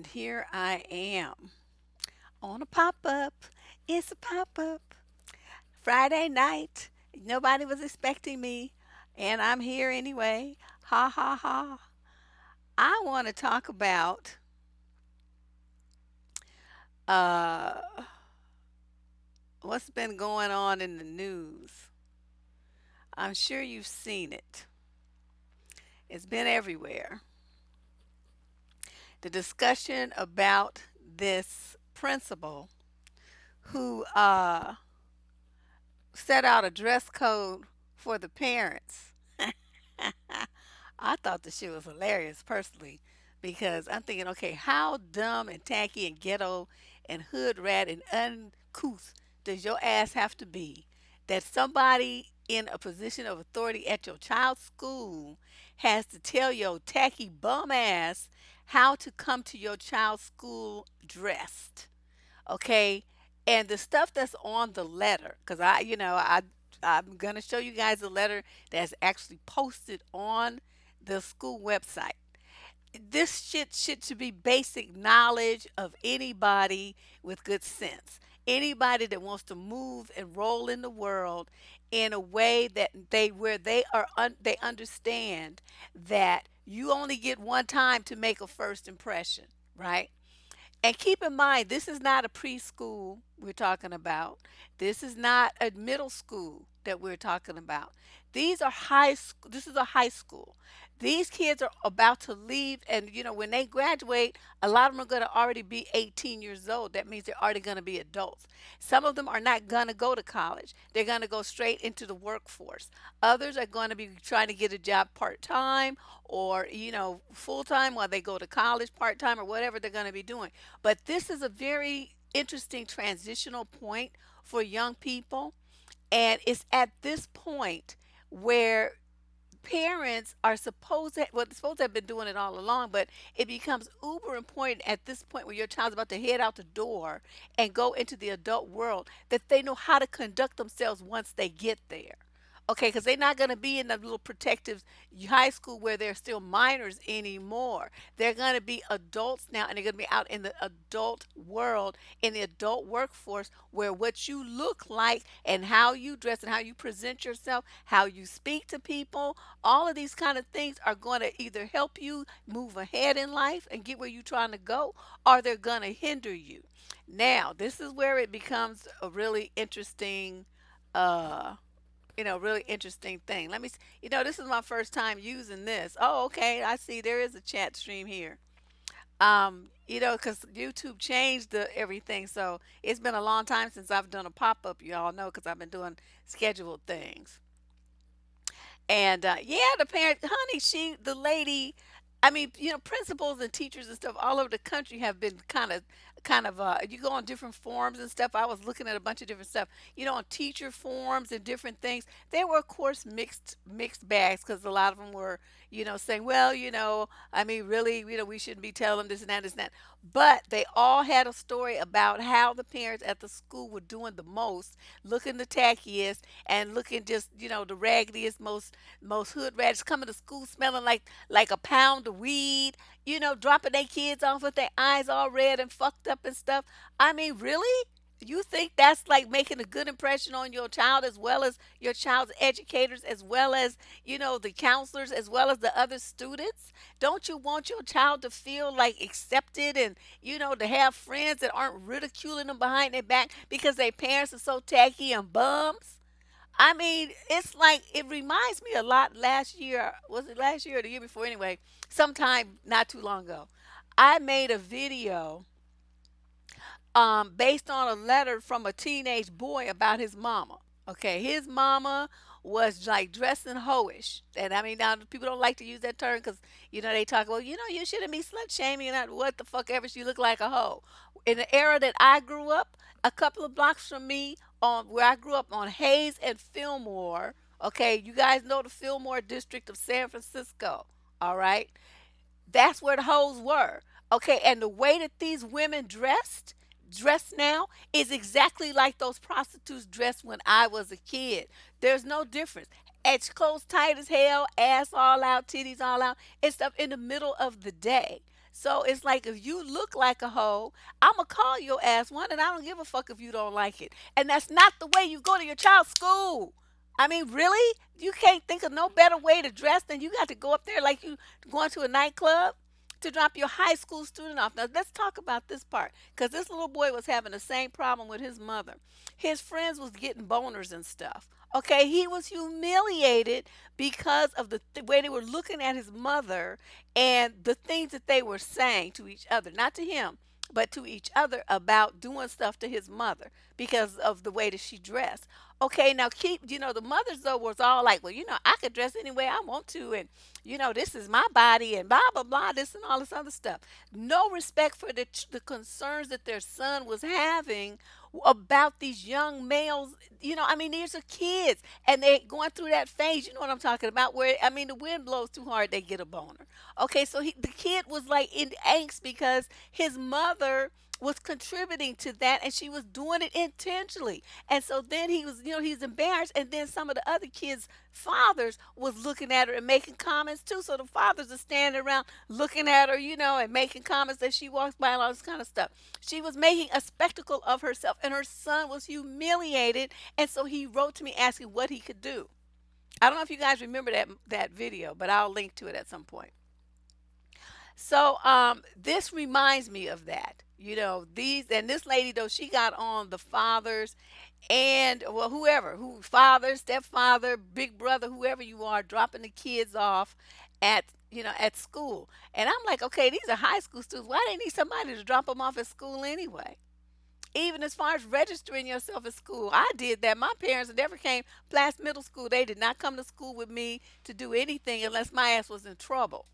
here I am on a pop up. It's a pop up. Friday night. Nobody was expecting me, and I'm here anyway. Ha ha ha. I want to talk about uh, what's been going on in the news. I'm sure you've seen it, it's been everywhere. The discussion about this principal who set out a dress code for the parents. I thought the shit was hilarious personally because I'm thinking, okay, how dumb and tacky and ghetto and hood rat and uncouth does your ass have to be that somebody in a position of authority at your child's school has to tell your tacky bum ass how to come to your child's school dressed? Okay, and the stuff that's on the letter, because I'm gonna show you guys a letter that's actually posted on the school website. This shit should be basic knowledge of anybody with good sense, anybody that wants to move and roll in the world in a way that they where they are they understand that you only get one time to make a first impression, right? And keep in mind, this is not a preschool we're talking about. This is not a middle school that we're talking about. These are high school. This is a high school. These kids are about to leave, and when they graduate, a lot of them are going to already be 18 years old. That means they're already going to be adults. Some of them are not going to go to college. They're going to go straight into the workforce. Others are going to be trying to get a job part time or full time while they go to college, part time or whatever they're going to be doing. But this is a very interesting transitional point for young people. And it's at this point where parents are supposed to, well, they're supposed to have been doing it all along, but it becomes uber important at this point where your child's about to head out the door and go into the adult world that they know how to conduct themselves once they get there. Okay, because they're not going to be in the little protective high school where they're still minors anymore. They're going to be adults now, and they're going to be out in the adult world, in the adult workforce, where what you look like and how you dress and how you present yourself, how you speak to people, all of these kind of things are going to either help you move ahead in life and get where you're trying to go, or they're going to hinder you. Now, this is where it becomes a really interesting. Really interesting thing. This is my first time using this. Oh, okay. I see there is a chat stream here. Because YouTube changed everything. So it's been a long time since I've done a pop up, you all know, because I've been doing scheduled things. And yeah, the parent, honey, the lady, I mean, principals and teachers and stuff all over the country have been you go on different forums and stuff. I was looking at a bunch of different stuff, on teacher forums and different things. They were, of course, mixed bags because a lot of them were, saying, well, I mean, really, we shouldn't be telling them this and that, this and that. But they all had a story about how the parents at the school were doing the most, looking the tackiest, and looking just the raggediest, most hood rats coming to school smelling like a pound of weed, dropping their kids off with their eyes all red and fucked up and stuff. I mean, really? You think that's like making a good impression on your child as well as your child's educators, as well as, the counselors, as well as the other students? Don't you want your child to feel like accepted and, to have friends that aren't ridiculing them behind their back because their parents are so tacky and bums? I mean, it's like it reminds me a lot last year. Was it last year or the year before? Anyway, sometime not too long ago. I made a video based on a letter from a teenage boy about his mama. Okay, his mama was like dressing hoish, and I mean now people don't like to use that term because they talk about you shouldn't be slut shaming and not what the fuck ever. She looked like a hoe. In the era that I grew up, a couple of blocks from me, on where I grew up on Hayes and Fillmore. Okay, you guys know the Fillmore district of San Francisco. All right, that's where the hoes were. Okay, and the way that these women dressed now is exactly like those prostitutes dressed when I was a kid. There's no difference. It's clothes tight as hell, ass all out, titties all out, and stuff in the middle of the day. So it's like if you look like a hoe, I'ma call your ass one, and I don't give a fuck if you don't like it. And that's not the way you go to your child's school. I mean, really? You can't think of no better way to dress than you got to go up there like you going to a nightclub to drop your high school student off. Now let's talk about this part, because this little boy was having the same problem with his mother. His friends was getting boners and stuff. Okay, he was humiliated because of the way they were looking at his mother and the things that they were saying to each other, not to him, but to each other about doing stuff to his mother because of the way that she dressed. Okay, now the mothers though was all like, well, I could dress any way I want to, and this is my body, and blah blah blah, this and all this other stuff. No respect for the concerns that their son was having about these young males. I mean, these are kids, and they're going through that phase. You know what I'm talking about? Where I mean, the wind blows too hard, they get a boner. Okay, so the kid was like in angst because his mother was contributing to that, and she was doing it intentionally. And so then he's embarrassed, and then some of the other kids' fathers was looking at her and making comments too. So the fathers are standing around looking at her, and making comments as she walks by and all this kind of stuff. She was making a spectacle of herself, and her son was humiliated. And so he wrote to me asking what he could do. I don't know if you guys remember that video, but I'll link to it at some point. So this reminds me of that. This lady though, she got on the fathers and, well, who father, stepfather, big brother, whoever you are, dropping the kids off at at school. And I'm like, okay, these are high school students. Why they need somebody to drop them off at school anyway? Even as far as registering yourself at school, I did that. My parents never came past middle school. They did not come to school with me to do anything unless my ass was in trouble,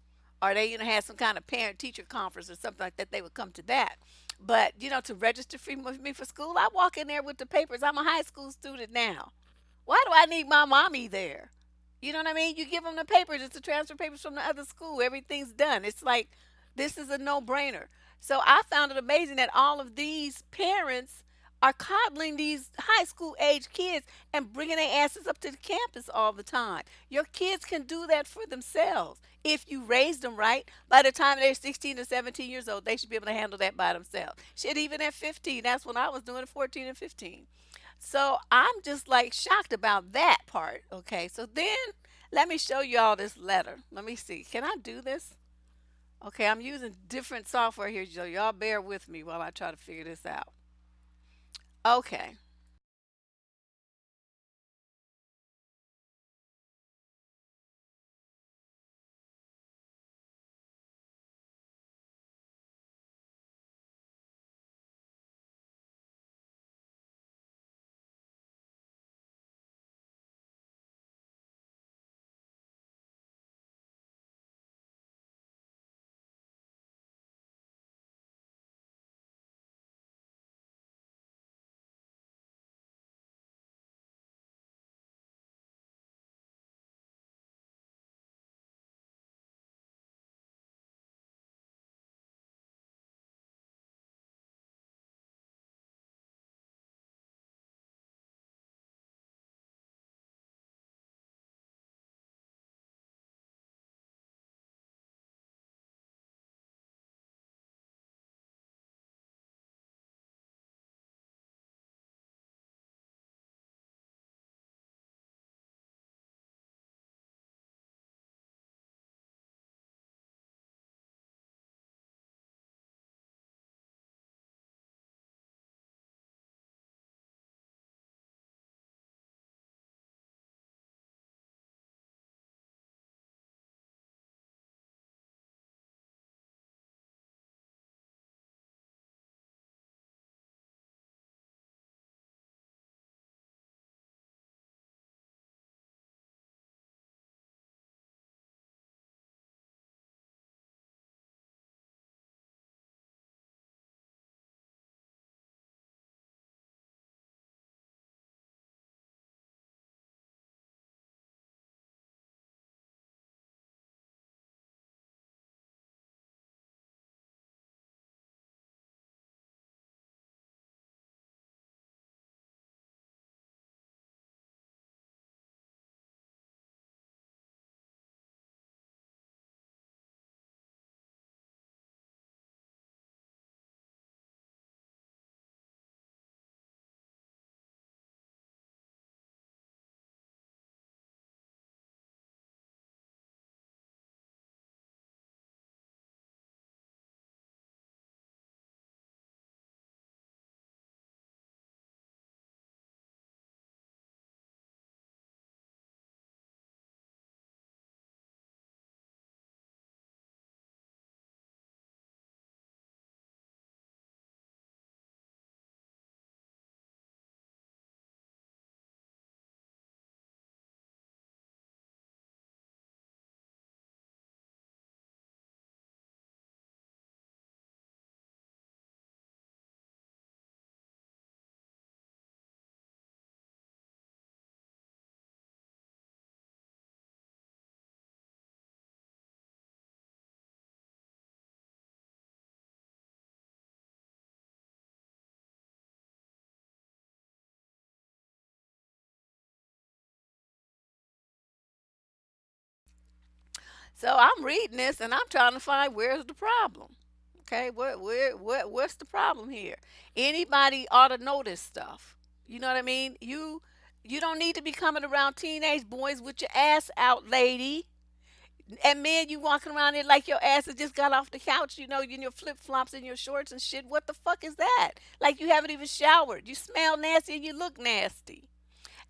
or they had some kind of parent teacher conference or something like that. They would come to that. But to register with me for school, I walk in there with the papers. I'm a high school student now. Why do I need my mommy there? You know what I mean? You give them the papers, it's the transfer papers from the other school. Everything's done. It's like this is a no-brainer. So I found it amazing that all of these parents are coddling these high school age kids and bringing their asses up to the campus all the time. Your kids can do that for themselves if you raise them right. By the time they're 16 or 17 years old, they should be able to handle that by themselves. Shit, even at 15, that's when I was doing it, 14 and 15. So I'm just like shocked about that part. Okay, so then let me show you all this letter. Let me see. Can I do this? Okay, I'm using different software here, so y'all bear with me while I try to figure this out. Okay. So I'm reading this and I'm trying to find where's the problem. Okay, what's the problem here? Anybody ought to know this stuff. You know what I mean? You don't need to be coming around teenage boys with your ass out, lady. And men, you walking around there like your ass has just got off the couch, you know, in your flip flops and your shorts and shit. What the fuck is that? Like you haven't even showered. You smell nasty and you look nasty.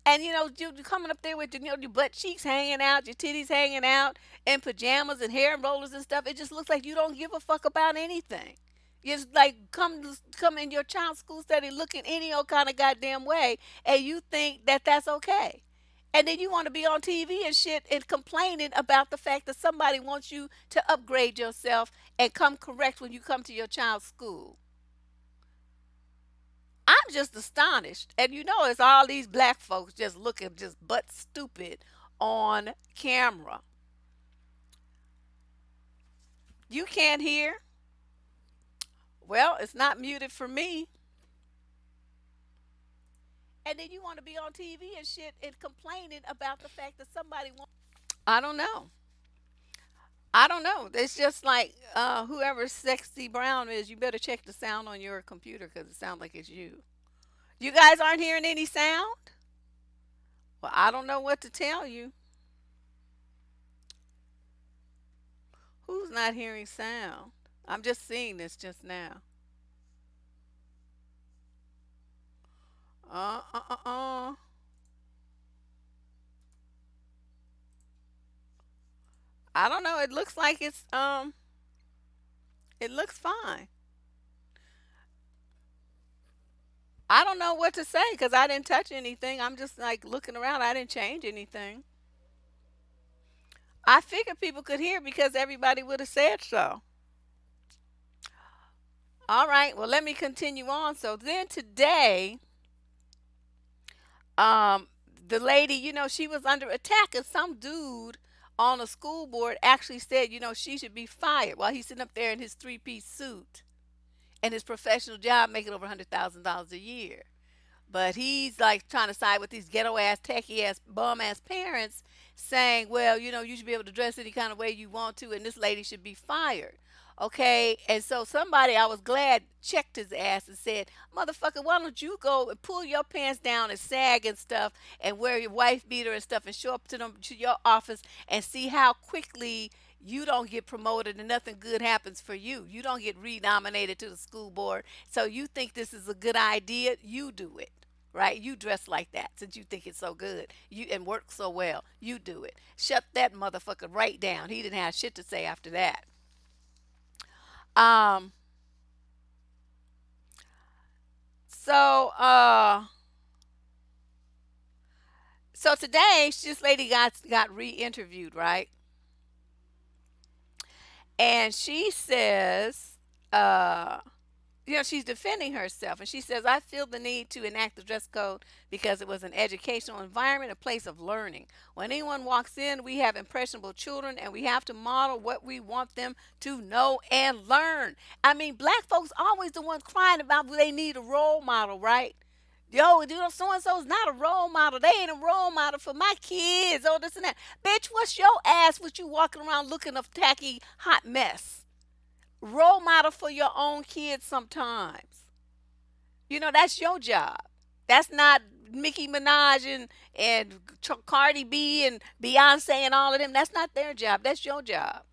And you coming up there with your butt cheeks hanging out, your titties hanging out, and pajamas and hair rollers and stuff. It just looks like you don't give a fuck about anything. You just like come in your child's school study looking any old kind of goddamn way, and you think that that's okay. And then you want to be on TV and shit and complaining about the fact that somebody wants you to upgrade yourself and come correct when you come to your child's school. I'm just astonished. And it's all these black folks just looking just butt stupid on camera. You can't hear? Well, it's not muted for me. And then you want to be on TV and shit and complaining about the fact that somebody wants. I don't know. I don't know. It's just like whoever Sexy Brown is, you better check the sound on your computer because it sounds like it's you. You guys aren't hearing any sound? Well, I don't know what to tell you. Who's not hearing sound? I'm just seeing this just now. Uh, uh, uh, uh. I don't know. It looks like it looks fine. I don't know what to say because I didn't touch anything. I'm just like looking around. I didn't change anything. I figured people could hear because everybody would have said so. All right. Well, let me continue on. So then today, um, the lady, she was under attack, and some dude on a school board actually said, she should be fired while he's sitting up there in his three-piece suit and his professional job making over $100,000 a year. But he's like trying to side with these ghetto ass, techie ass, bum ass parents saying, well, you should be able to dress any kind of way you want to, and this lady should be fired. Okay. And so somebody, I was glad, checked his ass and said, motherfucker, why don't you go and pull your pants down and sag and stuff and wear your wife beater and stuff and show up to your office and see how quickly you don't get promoted and nothing good happens for you. You don't get renominated to the school board. So you think this is a good idea? You do it. Right? You dress like that since you think it's so good. You and work so well. You do it. Shut that motherfucker right down. He didn't have shit to say after that. Um so so today this lady got re-interviewed, right? And she says uh she's defending herself and she says, I feel the need to enact the dress code because it was an educational environment, a place of learning. When anyone walks in, we have impressionable children and we have to model what we want them to know and learn. I mean, black folks always the ones crying about they need a role model, right? Yo, so and so's not a role model. They ain't a role model for my kids. Oh, this and that. Bitch, what's your ass with you walking around looking a tacky hot mess? Role model for your own kids sometimes. That's your job. That's not Nicki Minaj and Cardi B and Beyonce and all of them. That's not their job. That's your job.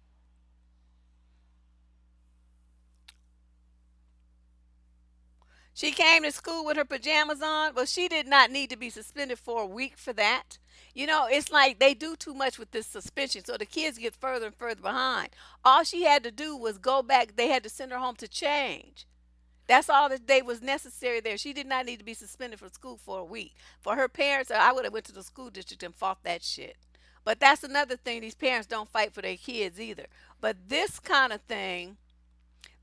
She came to school with her pajamas on. Well, she did not need to be suspended for a week for that. It's like they do too much with this suspension, so the kids get further and further behind. All she had to do was go back. They had to send her home to change. That's all that they was necessary there. She did not need to be suspended from school for a week. For her parents, I would have went to the school district and fought that shit. But that's another thing. These parents don't fight for their kids either. But this kind of thing,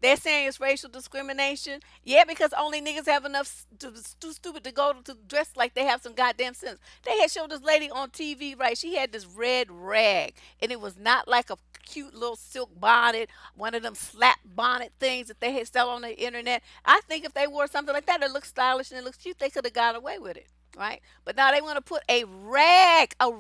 they're saying it's racial discrimination. Yeah, because only niggas have enough too stupid to go to dress like they have some goddamn sense. They had showed this lady on TV, right? She had this red rag, and it was not like a cute little silk bonnet, one of them slap bonnet things that they had sell on the internet. I think if they wore something like that, it looked stylish and it looked cute, they could have got away with it. Right? But now they want to put a rag, I'm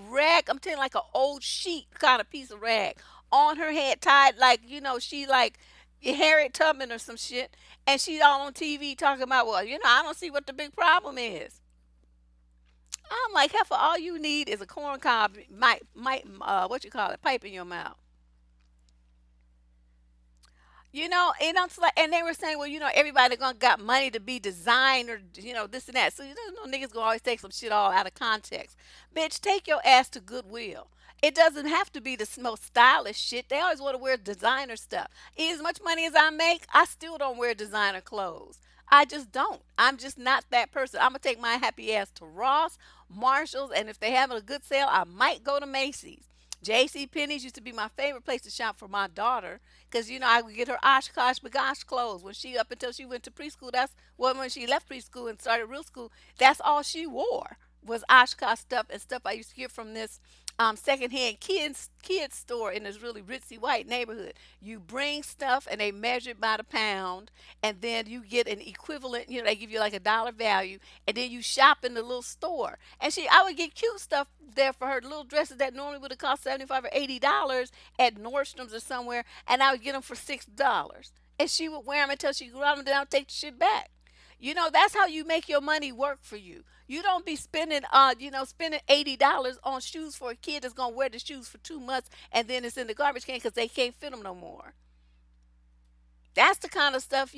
telling you, like an old sheet kind of piece of rag on her head, tied like, she like Harriet Tubman or some shit, and she all on TV talking about, well, I don't see what the big problem is. I'm like, heifer, all you need is a corn cob, might, what you call it, pipe in your mouth. And I'm like, and they were saying, well, everybody gonna got money to be designed or this and that. So niggas gonna always take some shit all out of context. Bitch, take your ass to Goodwill. It doesn't have to be the most stylish shit. They always want to wear designer stuff. As much money as I make, I still don't wear designer clothes. I just don't. I'm just not that person. I'm gonna take my happy ass to Ross, Marshalls, and if they having a good sale, I might go to Macy's. J.C. Penney's used to be my favorite place to shop for my daughter because I would get her Oshkosh bagosh clothes when she up until she went to preschool. That's when she left preschool and started real school. That's all she wore was Oshkosh stuff and stuff I used to get from this secondhand kids store in this really ritzy white neighborhood. You bring stuff and they measure it by the pound, and then you get an equivalent. They give you like a dollar value, and then you shop in the little store. And I would get cute stuff there for her, little dresses that normally would have cost $75 or $80 at Nordstrom's or somewhere, and I would get them for $6. And she would wear them until she grew out them, and then I would take the shit back. That's how you make your money work for you. You don't be spending $80 on shoes for a kid that's gonna wear the shoes for 2 months and then it's in the garbage can because they can't fit them no more. That's the kind of stuff.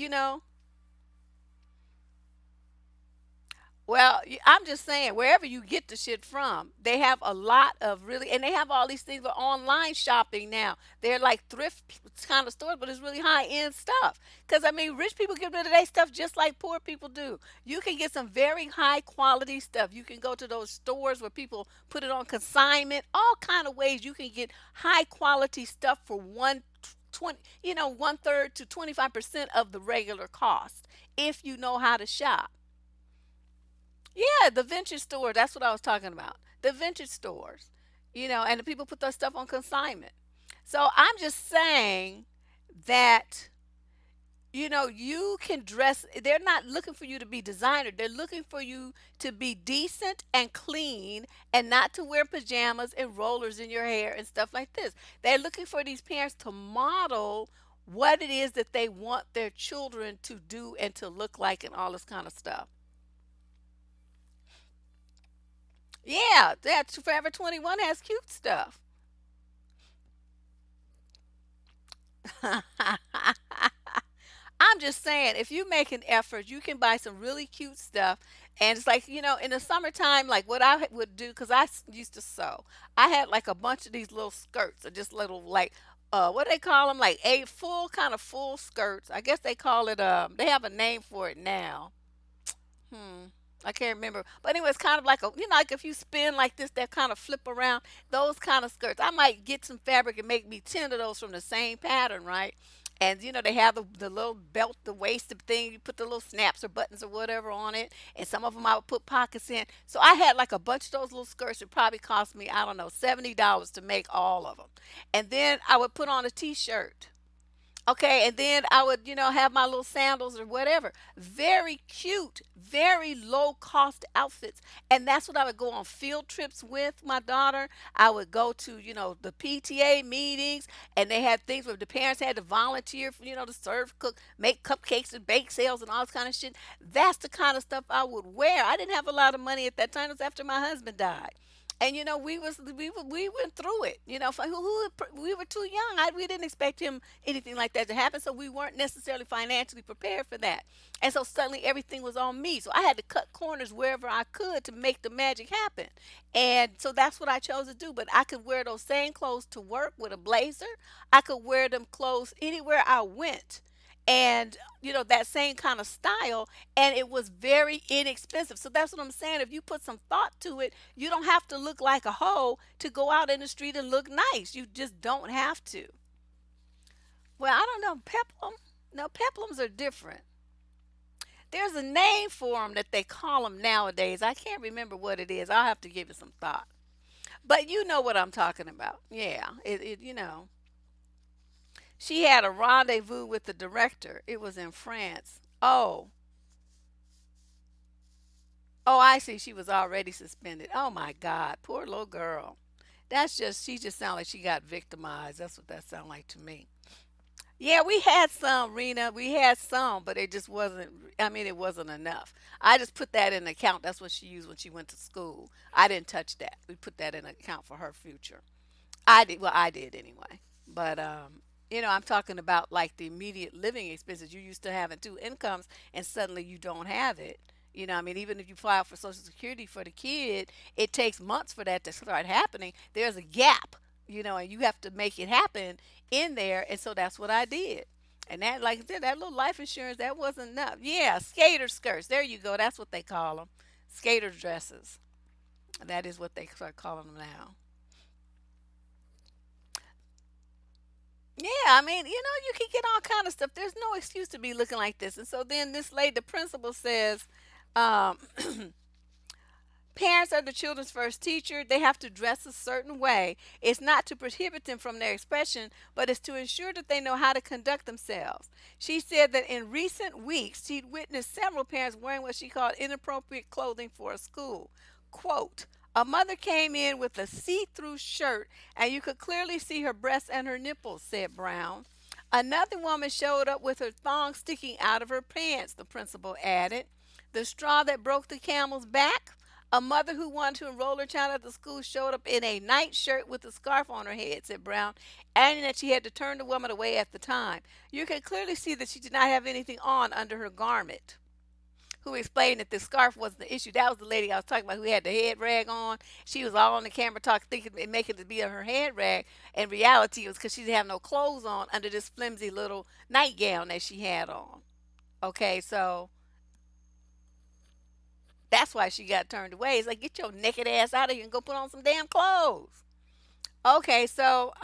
Well, I'm just saying, wherever you get the shit from, they have a lot of really, and they have all these things for online shopping now. They're like thrift kind of stores, but it's really high end stuff. Because, I mean, rich people get rid of their stuff just like poor people do. You can get some very high quality stuff. You can go to those stores where people put it on consignment, all kind of ways you can get high quality stuff for 1/3 to 25% of the regular cost if you know how to shop. Yeah, the vintage store. That's what I was talking about. The vintage stores, and the people put their stuff on consignment. So I'm just saying that, you can dress. They're not looking for you to be designer. They're looking for you to be decent and clean and not to wear pajamas and rollers in your hair and stuff like this. They're looking for these parents to model what it is that they want their children to do and to look like and all this kind of stuff. Yeah, that Forever 21 has cute stuff. I'm just saying, if you make an effort, you can buy some really cute stuff. And it's like, in the summertime, like what I would do, because used to sew, I had like a bunch of these little skirts, or just little, like, what do they call them? Like a full, kind of full skirts. I guess they call it, they have a name for it now. Hmm. I can't remember. But anyway, it's kind of like like if you spin like this, that kind of flip around, those kind of skirts. I might get some fabric and make me 10 of those from the same pattern, right? And they have the little belt, the waist thing. You put the little snaps or buttons or whatever on it. And some of them I would put pockets in. So I had like a bunch of those little skirts. It probably cost me, I don't know, $70 to make all of them. And then I would put on a t-shirt. Okay, and then I would, have my little sandals or whatever. Very cute, very low cost outfits. And that's what I would go on field trips with my daughter. I would go to, the PTA meetings, and they had things where the parents had to volunteer, for, to serve, cook, make cupcakes and bake sales and all this kind of shit. That's the kind of stuff I would wear. I didn't have a lot of money at that time. It was after my husband died. And we went through it. We were too young. We didn't expect him anything like that to happen, so we weren't necessarily financially prepared for that. And so suddenly everything was on me. So I had to cut corners wherever I could to make the magic happen. And so that's what I chose to do. But I could wear those same clothes to work with a blazer. I could wear them clothes anywhere I went. And that same kind of style, and it was very inexpensive. So that's what I'm saying. If you put some thought to it, you don't have to look like a hoe to go out in the street and look nice. You just don't have to. Well, I don't know. Peplum? No, peplums are different. There's a name for them that they call them nowadays. I can't remember what it is. I'll have to give it some thought. But you know what I'm talking about. Yeah, she had a rendezvous with the director. It was in France. Oh, I see. She was already suspended. Oh my God, poor little girl. That's just she just sounded like she got victimized. That's what that sounded like to me. Yeah, we had some, Rena. We had some, but it just wasn't. I mean, it wasn't enough. I just put that in account. That's what she used when she went to school. I didn't touch that. We put that in account for her future. I did. Well, I did anyway. But I'm talking about like the immediate living expenses. You used to having two incomes, and suddenly you don't have it. I mean, even if you file for Social Security for the kid, it takes months for that to start happening. There's a gap, and you have to make it happen in there. And so that's what I did. And that, like I said, that little life insurance, that wasn't enough. Yeah, skater skirts. There you go. That's what they call them. Skater dresses. That is what they start calling them now. Yeah, I mean, you can get all kind of stuff. There's no excuse to be looking like this. And so then this lady, the principal says, um, parents are the children's first teacher. They have to dress a certain way. It's not to prohibit them from their expression, but it's to ensure that they know how to conduct themselves. She said that in recent weeks, she'd witnessed several parents wearing what she called inappropriate clothing for a school. Quote, a mother came in with a see through shirt, and you could clearly see her breasts and her nipples, said Brown. Another woman showed up with her thong sticking out of her pants, the principal added. The straw that broke the camel's back? A mother who wanted to enroll her child at the school showed up in a nightshirt with a scarf on her head, said Brown, adding that she had to turn the woman away at the time. You could clearly see that she did not have anything on under her garment. Who explained that the scarf wasn't the issue. That was the lady I was talking about who had the head rag on. She was all on the camera talking, thinking and making it to be her head rag. In reality, it was because she didn't have no clothes on under this flimsy little nightgown that she had on. Okay, so that's why she got turned away. It's like, get your naked ass out of here and go put on some damn clothes. Okay, so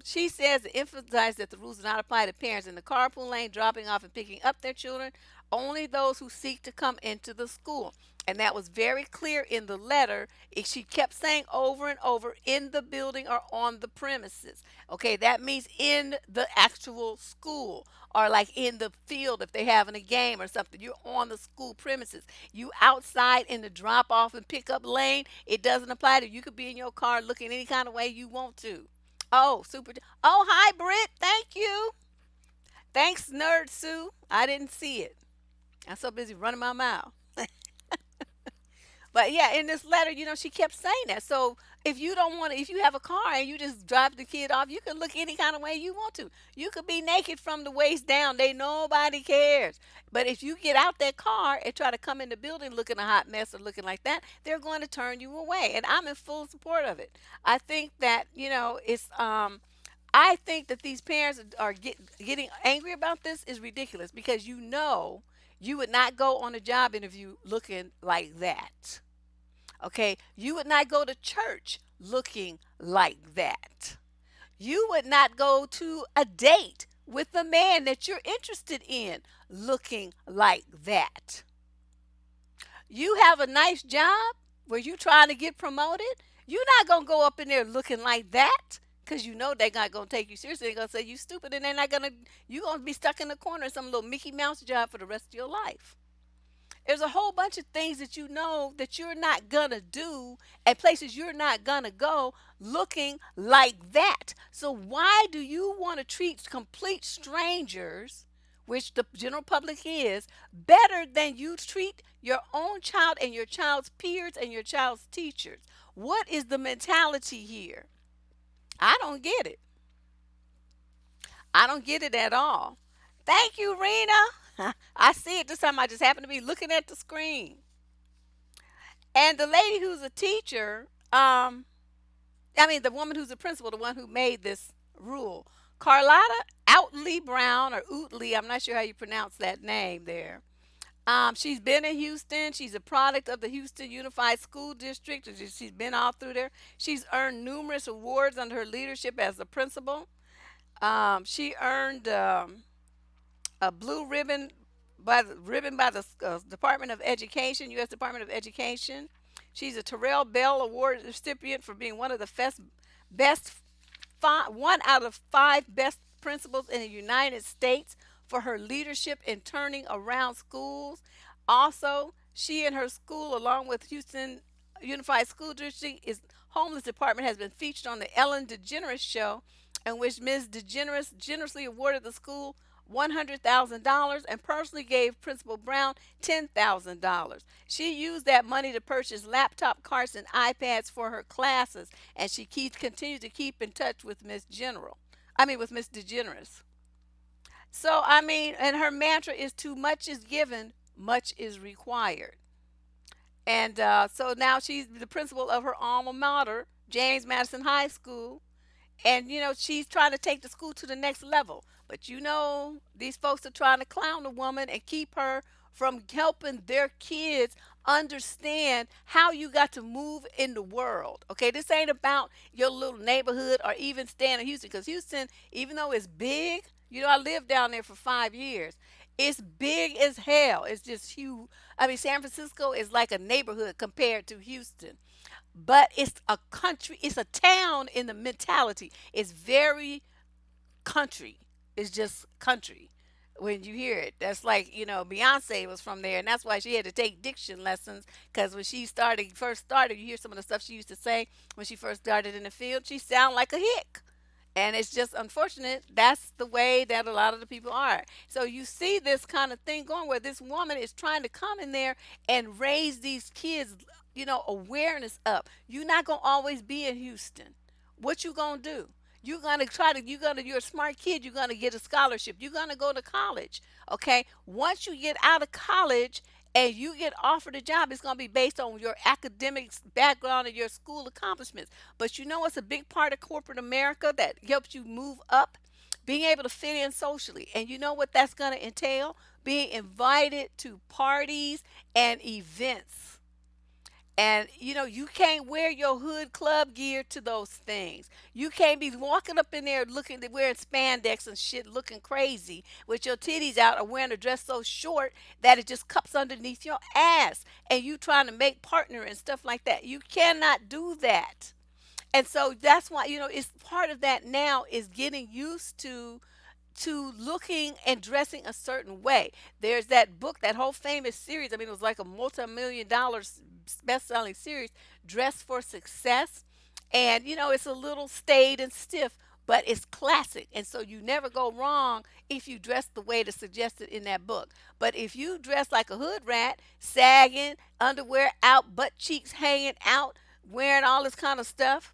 she says to emphasize that the rules do not apply to parents in the carpool lane, dropping off and picking up their children, only those who seek to come into the school. And that was very clear in the letter. She kept saying over and over, in the building or on the premises. Okay, that means in the actual school or like in the field if they're having a game or something. You're on the school premises. You outside in the drop off and pick up lane, it doesn't apply to you. You could be in your car looking any kind of way you want to. Oh, super. Oh, hi, Britt. Thank you. Thanks, Nerd Sue. I didn't see it. I'm so busy running my mouth. But yeah, in this letter, she kept saying that. So if you don't want to, if you have a car and you just drive the kid off, you can look any kind of way you want to. You could be naked from the waist down. Nobody cares. But if you get out that car and try to come in the building looking a hot mess or looking like that, they're going to turn you away. And I'm in full support of it. I think that, it's I think that these parents are getting angry about this is ridiculous because you would not go on a job interview looking like that. Okay, you would not go to church looking like that. You would not go to a date with the man that you're interested in looking like that. You have a nice job where you trying to get promoted. You're not going to go up in there looking like that because they're not going to take you seriously. They're going to say you stupid and they're not going to, you're going to be stuck in the corner in some little Mickey Mouse job for the rest of your life. There's a whole bunch of things that that you're not gonna do and places you're not gonna go looking like that. So why do you want to treat complete strangers, which the general public is, better than you treat your own child and your child's peers and your child's teachers? What is the mentality here? I don't get it. I don't get it at all. Thank you, Rena. I see it this time. I just happen to be looking at the screen. And the lady who's a teacher, I mean, the woman who's a principal, the one who made this rule, Carlotta Outley Brown or Outley, I'm not sure how you pronounce that name there. She's been in Houston. She's a product of the Houston Unified School District. She's been all through there. She's earned numerous awards under her leadership as a principal. She earned a blue ribbon by the Department of Education, U.S. Department of Education. She's a Terrell Bell Award recipient for being one of the best 1 out of 5 best principals in the United States for her leadership in turning around schools. Also, she and her school, along with Houston Unified School District is homeless department has been featured on the Ellen DeGeneres show, in which Ms. DeGeneres generously awarded the school $100,000 and personally gave Principal Brown $10,000. She used that money to purchase laptop carts and iPads for her classes, and she continues to keep in touch with with Miss DeGeneres. So I mean, and her mantra is too much is given, much is required. And so now she's the principal of her alma mater, James Madison High School, and she's trying to take the school to the next level. But these folks are trying to clown the woman and keep her from helping their kids understand how you got to move in the world. Okay, this ain't about your little neighborhood or even staying in Houston, because Houston, even though it's big, I lived down there for 5 years. It's big as hell. It's just huge. I mean, San Francisco is like a neighborhood compared to Houston, but it's a country, it's a town in the mentality. It's very country. It's just country when you hear it. That's like, Beyonce was from there, and that's why she had to take diction lessons, because when she first started, you hear some of the stuff she used to say when she first started in the field, she sounded like a hick. And it's just unfortunate. That's the way that a lot of the people are. So you see this kind of thing going, where this woman is trying to come in there and raise these kids, awareness up. You're not gonna always be in Houston. What you gonna do? You're a smart kid, you're gonna get a scholarship. You're gonna go to college. Okay? Once you get out of college and you get offered a job, it's going to be based on your academics background and your school accomplishments. But it's a big part of corporate America that helps you move up, being able to fit in socially. And you know what that's going to entail? Being invited to parties and events. And you can't wear your hood club gear to those things. You can't be walking up in there looking wearing spandex and shit, looking crazy with your titties out, or wearing a dress so short that it just cups underneath your ass, and you trying to make partner and stuff like that. You cannot do that. And so that's why it's part of that now, is getting used to looking and dressing a certain way. There's that book, that whole famous series. I mean, it was like a multi-million dollars best-selling series, Dress for Success. And it's a little staid and stiff, but it's classic. And so you never go wrong if you dress the way that's suggested in that book. But if you dress like a hood rat, sagging, underwear out, butt cheeks hanging out, wearing all this kind of stuff,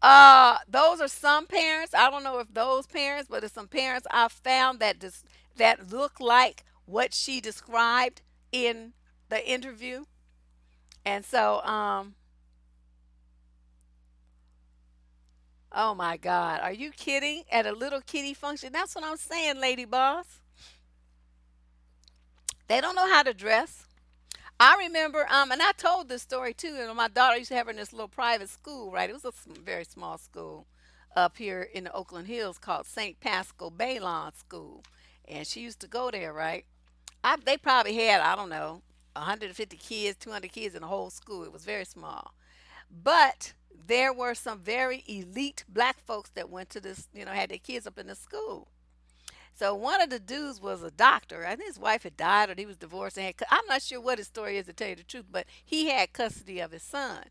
those are some parents. I don't know if those parents, but it's some parents I've found that look like what she described in the interview. And so, oh my God, are you kidding? At a little kitty function? That's what I'm saying, lady boss. They don't know how to dress. I remember, and I told this story too. My daughter used to have her in this little private school, right? It was a very small school up here in the Oakland Hills called St. Pascal Baylon School, and she used to go there, right? They probably had, I don't know, 150 kids, 200 kids in the whole school. It was very small, but there were some very elite black folks that went to this, had their kids up in the school. So one of the dudes was a doctor. I think his wife had died, or he was divorced. I'm not sure what his story is, to tell you the truth, but he had custody of his son.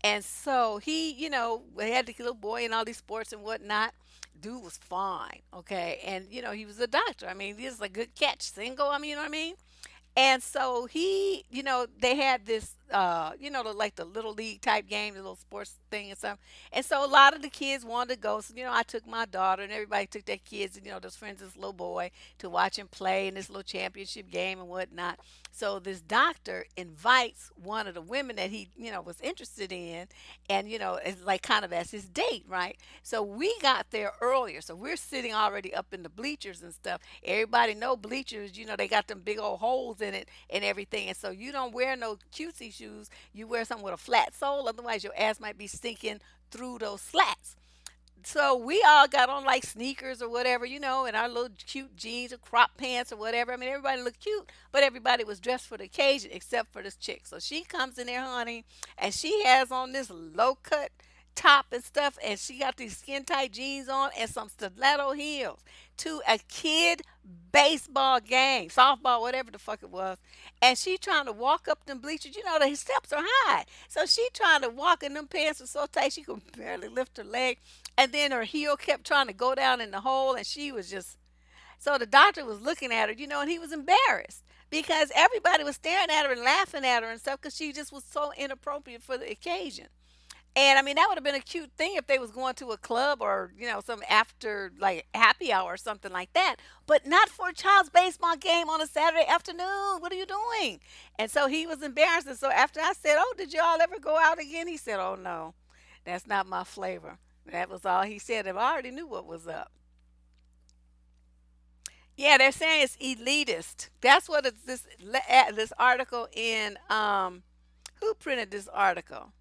And so he, had the little boy and all these sports and whatnot. Dude was fine, okay? And, he was a doctor. I mean, he was a good catch, single. I mean, you know what I mean? And so he, they had this, like the little league type game, the little sports thing and stuff. And so a lot of the kids wanted to go. So, I took my daughter, and everybody took their kids, and, those friends of this little boy, to watch him play in this little championship game and whatnot. So this doctor invites one of the women that he, was interested in, and, it's like kind of as his date, right? So we got there earlier. So we're sitting already up in the bleachers and stuff. Everybody know bleachers, they got them big old holes in it and everything. And so you don't wear no cutesy shoes. You wear something with a flat sole. Otherwise, your ass might be sinking through those slats. So we all got on like sneakers or whatever, and our little cute jeans or crop pants or whatever. I mean, everybody looked cute, but everybody was dressed for the occasion except for this chick. So she comes in there, honey, and she has on this low cut top and stuff, and she got these skin tight jeans on and some stiletto heels to a kid baseball game, softball, whatever the fuck it was. And she trying to walk up them bleachers. You know, the steps are high. So she trying to walk, and them pants were so tight she could barely lift her leg. And then her heel kept trying to go down in the hole, and she was just, so the doctor was looking at her, and he was embarrassed because everybody was staring at her and laughing at her and stuff because she just was so inappropriate for the occasion. And I mean, that would have been a cute thing if they was going to a club or, some after like happy hour or something like that. But not for a child's baseball game on a Saturday afternoon. What are you doing? And so he was embarrassed. And so after I said, "Oh, did y'all ever go out again?" He said, "Oh no, that's not my flavor." That was all he said. And I already knew what was up. Yeah, they're saying it's elitist. That's what it's this article in who printed this article?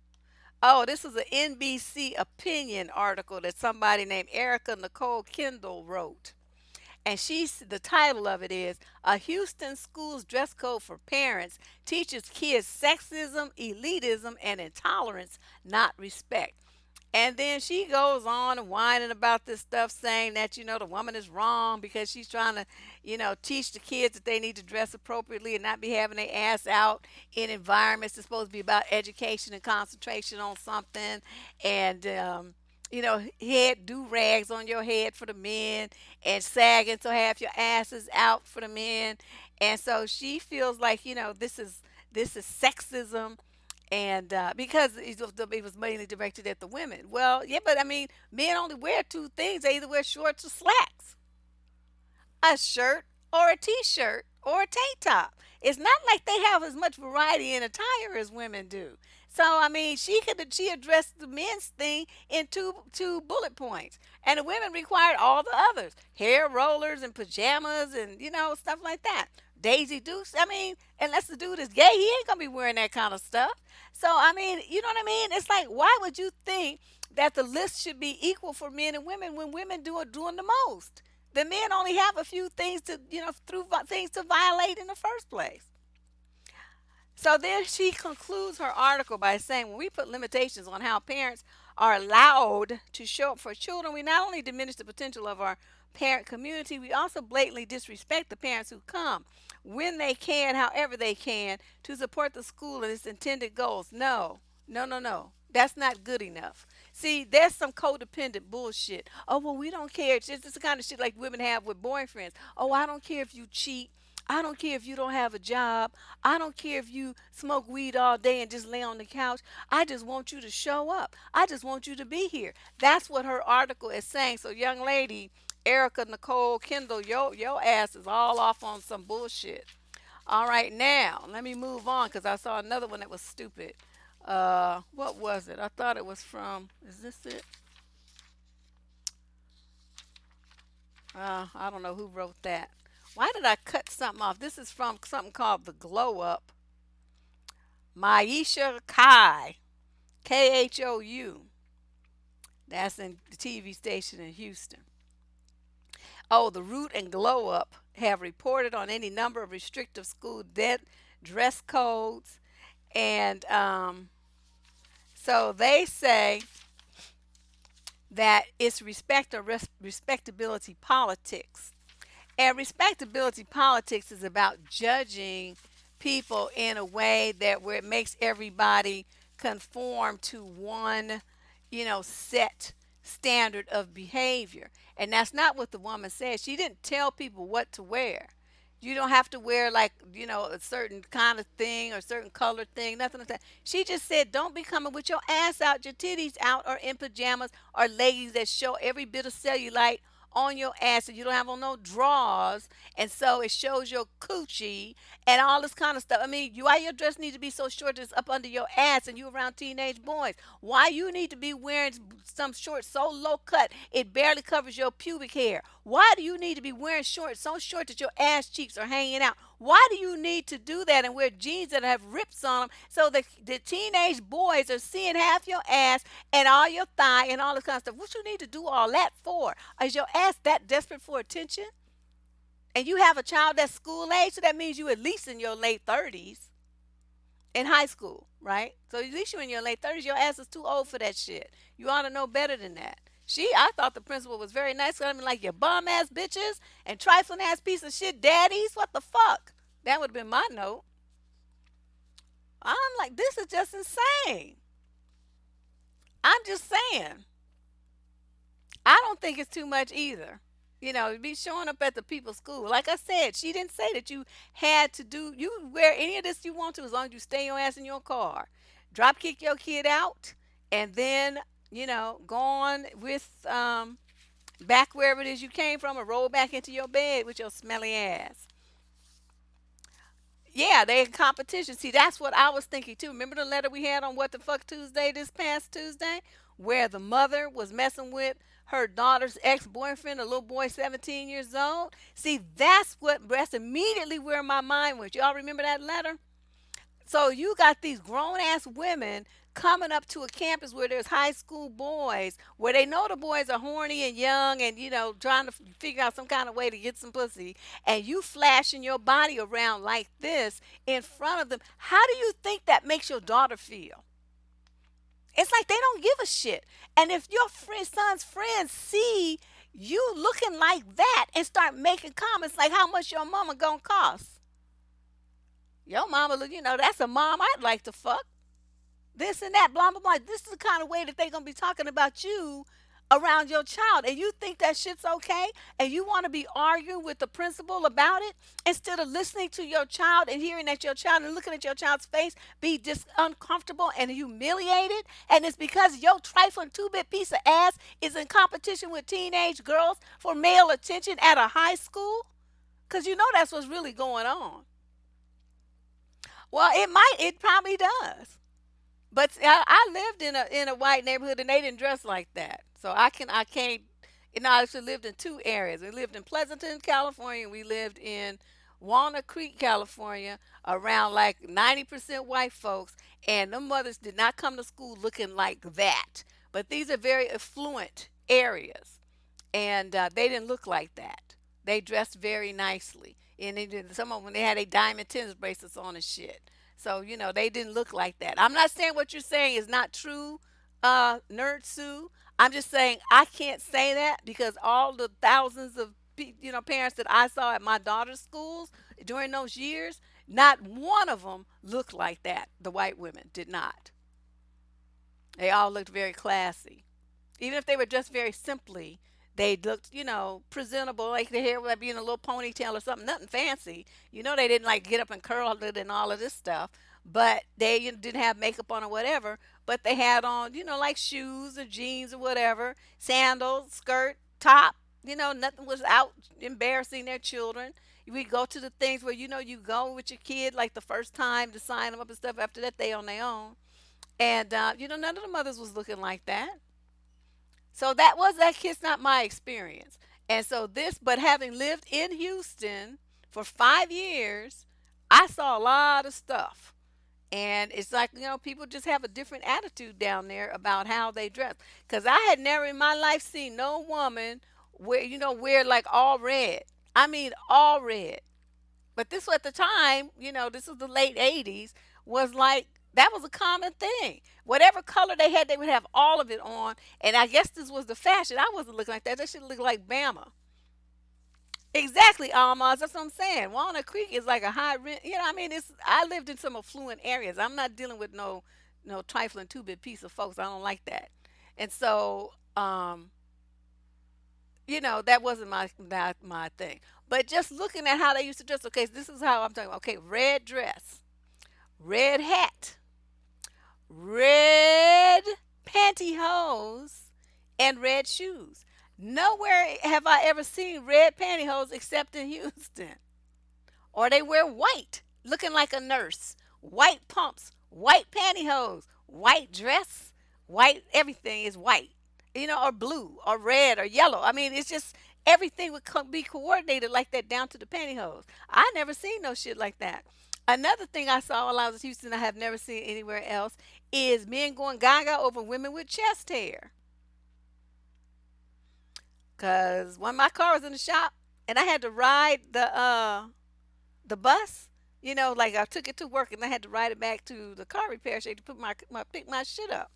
Oh, this is an NBC opinion article that somebody named Erica Nicole Kendall wrote. And the title of it is "A Houston School's Dress Code for Parents Teaches Kids Sexism, Elitism, and Intolerance, Not Respect." And then she goes on and whining about this stuff, saying that, the woman is wrong because she's trying to, teach the kids that they need to dress appropriately and not be having their ass out in environments that's supposed to be about education and concentration on something. And, head do rags on your head for the men and sagging so half your ass is out for the men. And so she feels like, this is sexism, and because it was mainly directed at the women. Well, yeah, but I mean, men only wear two things. They either wear shorts or slacks, a shirt or a t-shirt or a tank top. It's not like they have as much variety in attire as women do. So I mean, she addressed the men's thing in two bullet points, and the women required all the others: hair rollers and pajamas and stuff like that. Daisy Dukes. I mean, unless the dude is gay, he ain't gonna be wearing that kind of stuff. So I mean, you know what I mean? It's like, why would you think that the list should be equal for men and women when women are doing the most? The men only have a few things to, things to violate in the first place. So then she concludes her article by saying, when we put limitations on how parents are allowed to show up for children, we not only diminish the potential of our parent community, we also blatantly disrespect the parents who come when they can, however they can, to support the school and its intended goals. No, no, no, no. That's not good enough. See, there's some codependent bullshit. Oh, well, we don't care. It's just the kind of shit like women have with boyfriends. Oh, I don't care if you cheat. I don't care if you don't have a job. I don't care if you smoke weed all day and just lay on the couch. I just want you to show up. I just want you to be here. That's what her article is saying. So, young lady, Erica Nicole Kendall, your ass is all off on some bullshit. All right, now let me move on because I saw another one that was stupid. What was it? I thought it was from. Is this it? I don't know who wrote that. Why did I cut something off? This is from something called The Glow Up. Maisha Kai, Khou. That's in the TV station in Houston. Oh, the Root and Glow Up have reported on any number of restrictive school dress codes, and so they say that it's respectability politics. And respectability politics is about judging people in a way that where it makes everybody conform to one, set standard of behavior. And that's not what the woman said. She didn't tell people what to wear. You don't have to wear like, a certain kind of thing or certain color thing, nothing like that. She just said, don't be coming with your ass out, your titties out, or in pajamas or leggings that show every bit of cellulite on your ass, and you don't have on no drawers, and so it shows your coochie and all this kind of stuff. I mean, why your dress need to be so short that it's up under your ass and you around teenage boys? Why you need to be wearing some shorts so low cut it barely covers your pubic hair? Why do you need to be wearing shorts so short that your ass cheeks are hanging out? Why do you need to do that and wear jeans that have rips on them so that the teenage boys are seeing half your ass and all your thigh and all this kind of stuff? What you need to do all that for? Is your ass that desperate for attention? And you have a child that's school age, so that means you at least in your late 30s. in high school, right? So at least you're in your late 30s. Your ass is too old for that shit. You ought to know better than that. I thought the principal was very nice. I mean, like, you bum ass bitches and trifling ass piece of shit daddies. What the fuck? That would have been my note. I'm like, this is just insane. I'm just saying. I don't think it's too much either. Be showing up at the people's school. Like I said, she didn't say that you had to do, you wear any of this you want to as long as you stay your ass in your car. Drop kick your kid out, and then, go on with, back wherever it is you came from, and roll back into your bed with your smelly ass. Yeah, they in competition. See, that's what I was thinking too. Remember the letter we had on What the Fuck Tuesday this past Tuesday, where the mother was messing with her daughter's ex-boyfriend, a little boy 17 years old. See, that's immediately where my mind went. Y'all remember that letter? So you got these grown ass women coming up to a campus where there's high school boys, where they know the boys are horny and young and, trying to figure out some kind of way to get some pussy, and you flashing your body around like this in front of them. How do you think that makes your daughter feel? It's like they don't give a shit. And if your son's friends see you looking like that and start making comments like how much your mama gonna cost, your mama look, that's a mom I'd like to fuck. This and that, blah, blah, blah. This is the kind of way that they're going to be talking about you around your child. And you think that shit's okay? And you want to be arguing with the principal about it instead of listening to your child and hearing that your child and looking at your child's face be just uncomfortable and humiliated. And it's because your trifling two-bit piece of ass is in competition with teenage girls for male attention at a high school. Because that's what's really going on. Well, it probably does. But I lived in a white neighborhood and they didn't dress like that. So I can't. I actually lived in two areas. We lived in Pleasanton, California. And we lived in Walnut Creek, California, around like 90% white folks. And the mothers did not come to school looking like that. But these are very affluent areas, and they didn't look like that. They dressed very nicely, and some of them they had a diamond tennis bracelets on and shit. So they didn't look like that. I'm not saying what you're saying is not true, Nerd Sue. I'm just saying I can't say that because all the thousands of parents that I saw at my daughter's schools during those years, not one of them looked like that. The white women did not. They all looked very classy. Even if they were dressed very simply, they looked, presentable, like the hair would be in a little ponytail or something, nothing fancy. They didn't like get up and curl it and all of this stuff, but they didn't have makeup on or whatever, but they had on, like shoes or jeans or whatever, sandals, skirt, top, nothing was out embarrassing their children. We go to the things where, you go with your kid like the first time to sign them up and stuff. After that, they on their own. And, none of the mothers was looking like that. So that kid's not my experience. And so but having lived in Houston for 5 years, I saw a lot of stuff. And it's like, people just have a different attitude down there about how they dress. Because I had never in my life seen no woman wear like all red. I mean, all red. But this was at the time, this was the late 80s, was like, that was a common thing. Whatever color they had, they would have all of it on. And I guess this was the fashion. I wasn't looking like that. That should look like Bama. Exactly, Almas. That's what I'm saying. Walnut Creek is like a high rent. I mean, I lived in some affluent areas. I'm not dealing with no trifling two bit piece of folks. I don't like that. And so, that wasn't my thing. But just looking at how they used to dress. Okay, so this is how I'm talking. Okay, red dress, red hat, red pantyhose, and red shoes. Nowhere have I ever seen red pantyhose except in Houston. Or they wear white, looking like a nurse. White pumps, white pantyhose, white dress, white everything is white. Or blue, or red, or yellow. I mean, it's just everything would be coordinated like that down to the pantyhose. I never seen no shit like that. Another thing I saw while I was in Houston, I have never seen anywhere else, is men going gaga over women with chest hair. Cause when my car was in the shop and I had to ride the bus, Like I took it to work and I had to ride it back to the car repair shop to put pick my shit up.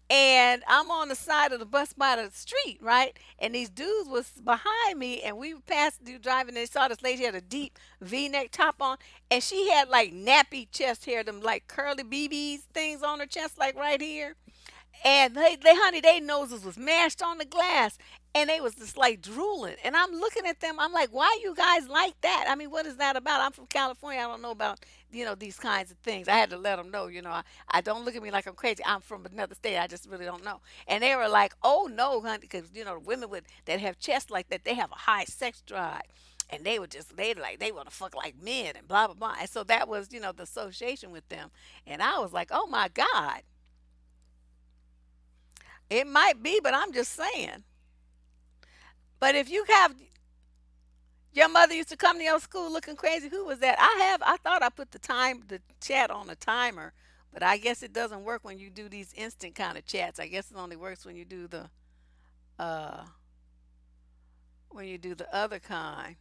And I'm on the side of the bus by the street, right? And these dudes was behind me, and we passed through driving. And they saw this lady had a deep V-neck top on, and she had like nappy chest hair, them like curly BBs things on her chest, like right here. And honey, they noses was mashed on the glass, and they was just like drooling. And I'm looking at them. I'm like, why you guys like that? I mean, what is that about? I'm from California. I don't know about these kinds of things. I had to let them know. I don't look at me like I'm crazy. I'm from another state. I just really don't know. And they were like, oh no, honey, because women with that have chests like that, they have a high sex drive. And they want to fuck like men and blah blah blah. And so that was the association with them. And I was like, oh my God. It might be, but I'm just saying. But if you have your mother used to come to your school looking crazy, who was that? I thought I put the chat on a timer, but I guess it doesn't work when you do these instant kind of chats. I guess it only works uh when you do the other kind.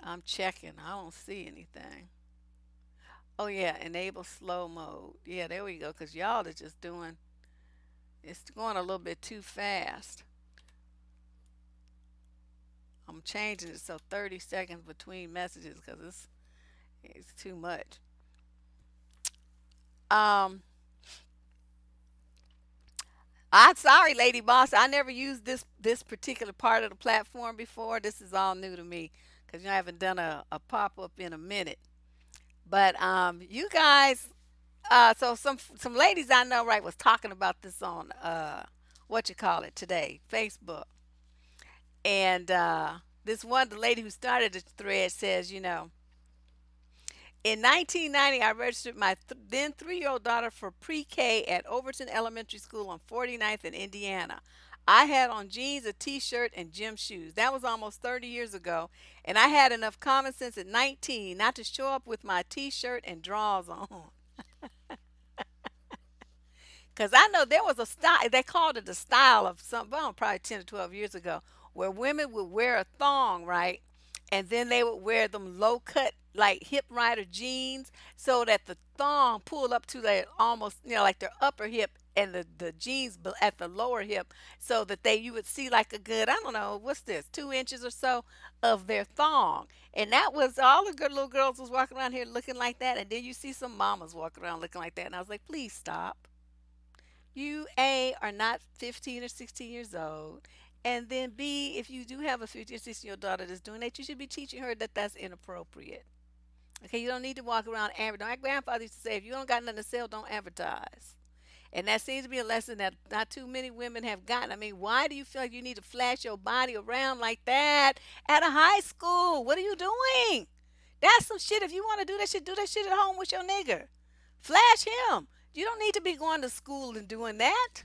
I'm checking. I don't see anything. Oh yeah, enable slow mode. Yeah, there we go. Cause y'all are just doing it's going a little bit too fast. I'm changing it so 30 seconds between messages because it's too much. Um, I'm sorry, Lady Boss. I never used this particular part of the platform before. This is all new to me because I haven't done a pop up in a minute. But you guys, so some ladies I know right was talking about this on what you call it today, Facebook, and this one the lady who started the thread says, in 1990, I registered my then 3-year old daughter for pre K at Overton Elementary School on 49th in Indiana. I had on jeans, a t shirt, and gym shoes. That was almost 30 years ago, and I had enough common sense at 19 not to show up with my t shirt and drawers on. Because I know there was a style, they called it the style of some, well, probably 10 or 12 years ago, where women would wear a thong, right? And then they would wear them low cut, like hip rider jeans, so that the thong pulled up to their almost, like their upper hip and the jeans at the lower hip, so that you would see like a good, I don't know, what's this, 2 inches or so of their thong. And that was all the good little girls was walking around here looking like that. And then you see some mamas walking around looking like that. And I was like, please stop. You A are not 15 or 16 years old. And then B, if you do have a 15 or 16-year-old daughter that's doing that, you should be teaching her that that's inappropriate. Okay, you don't need to walk around advertising. My grandfather used to say, if you don't got nothing to sell, don't advertise. And that seems to be a lesson that not too many women have gotten. I mean, why do you feel like you need to flash your body around like that at a high school? What are you doing? That's some shit. If you want to do that shit at home with your nigga. Flash him. You don't need to be going to school and doing that.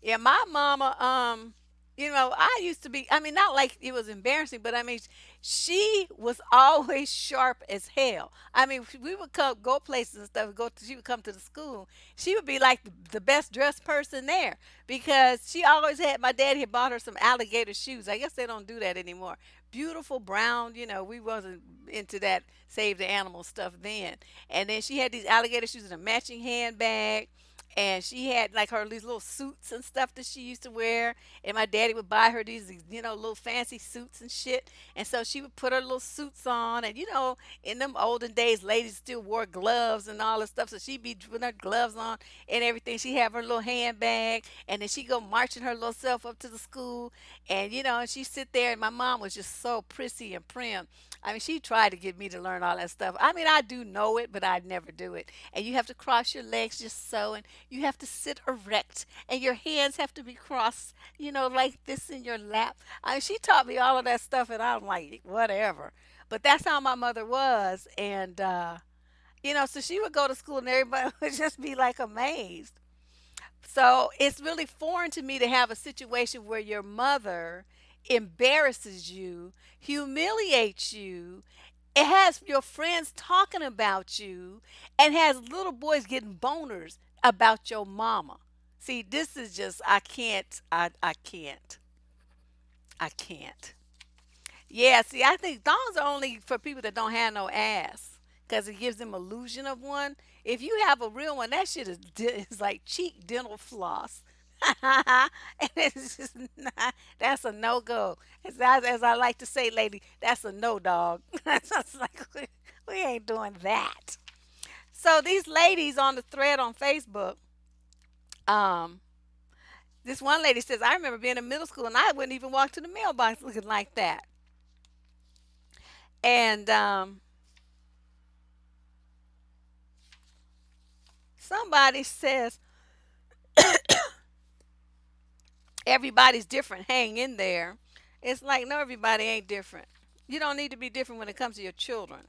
Yeah, my mama, I used to be, I mean, not like it was embarrassing, but I mean, she was always sharp as hell. I mean, we would go places and stuff, she would come to the school. She would be like the best dressed person there because she always had, my dad had bought her some alligator shoes. I guess they don't do that anymore. Beautiful brown, we wasn't into that save the animal stuff then. And then she had these alligator shoes and a matching handbag, and she had like these little suits and stuff that she used to wear, and my daddy would buy her these little fancy suits and shit. And so she would put her little suits on, and in them olden days ladies still wore gloves and all this stuff, so she'd be with her gloves on and everything. She have her little handbag, and then she go marching her little self up to the school. And and she sit there, and my mom was just so prissy and prim. I mean, she tried to get me to learn all that stuff. I mean, I do know it, but I'd never do it. And you have to cross your legs just so, and you have to sit erect, and your hands have to be crossed, like this in your lap. I mean, she taught me all of that stuff, and I'm like, whatever. But that's how my mother was. And, so she would go to school, and everybody would just be like amazed. So it's really foreign to me to have a situation where your mother embarrasses you, humiliates you, it has your friends talking about you, and has little boys getting boners about your mama. See, this is just, I can't. Yeah, see, I think thongs are only for people that don't have no ass because it gives them illusion of one. If you have a real one, that shit is like cheap dental floss. And it's just not, that's a no go. As I like to say, lady, that's a no dog. That's just like, we ain't doing that. So these ladies on the thread on Facebook, um, this one lady says, I remember being in middle school and I wouldn't even walk to the mailbox looking like that. And somebody says, everybody's different. Hang in there. It's like, no, everybody ain't different. You don't need to be different when it comes to your children.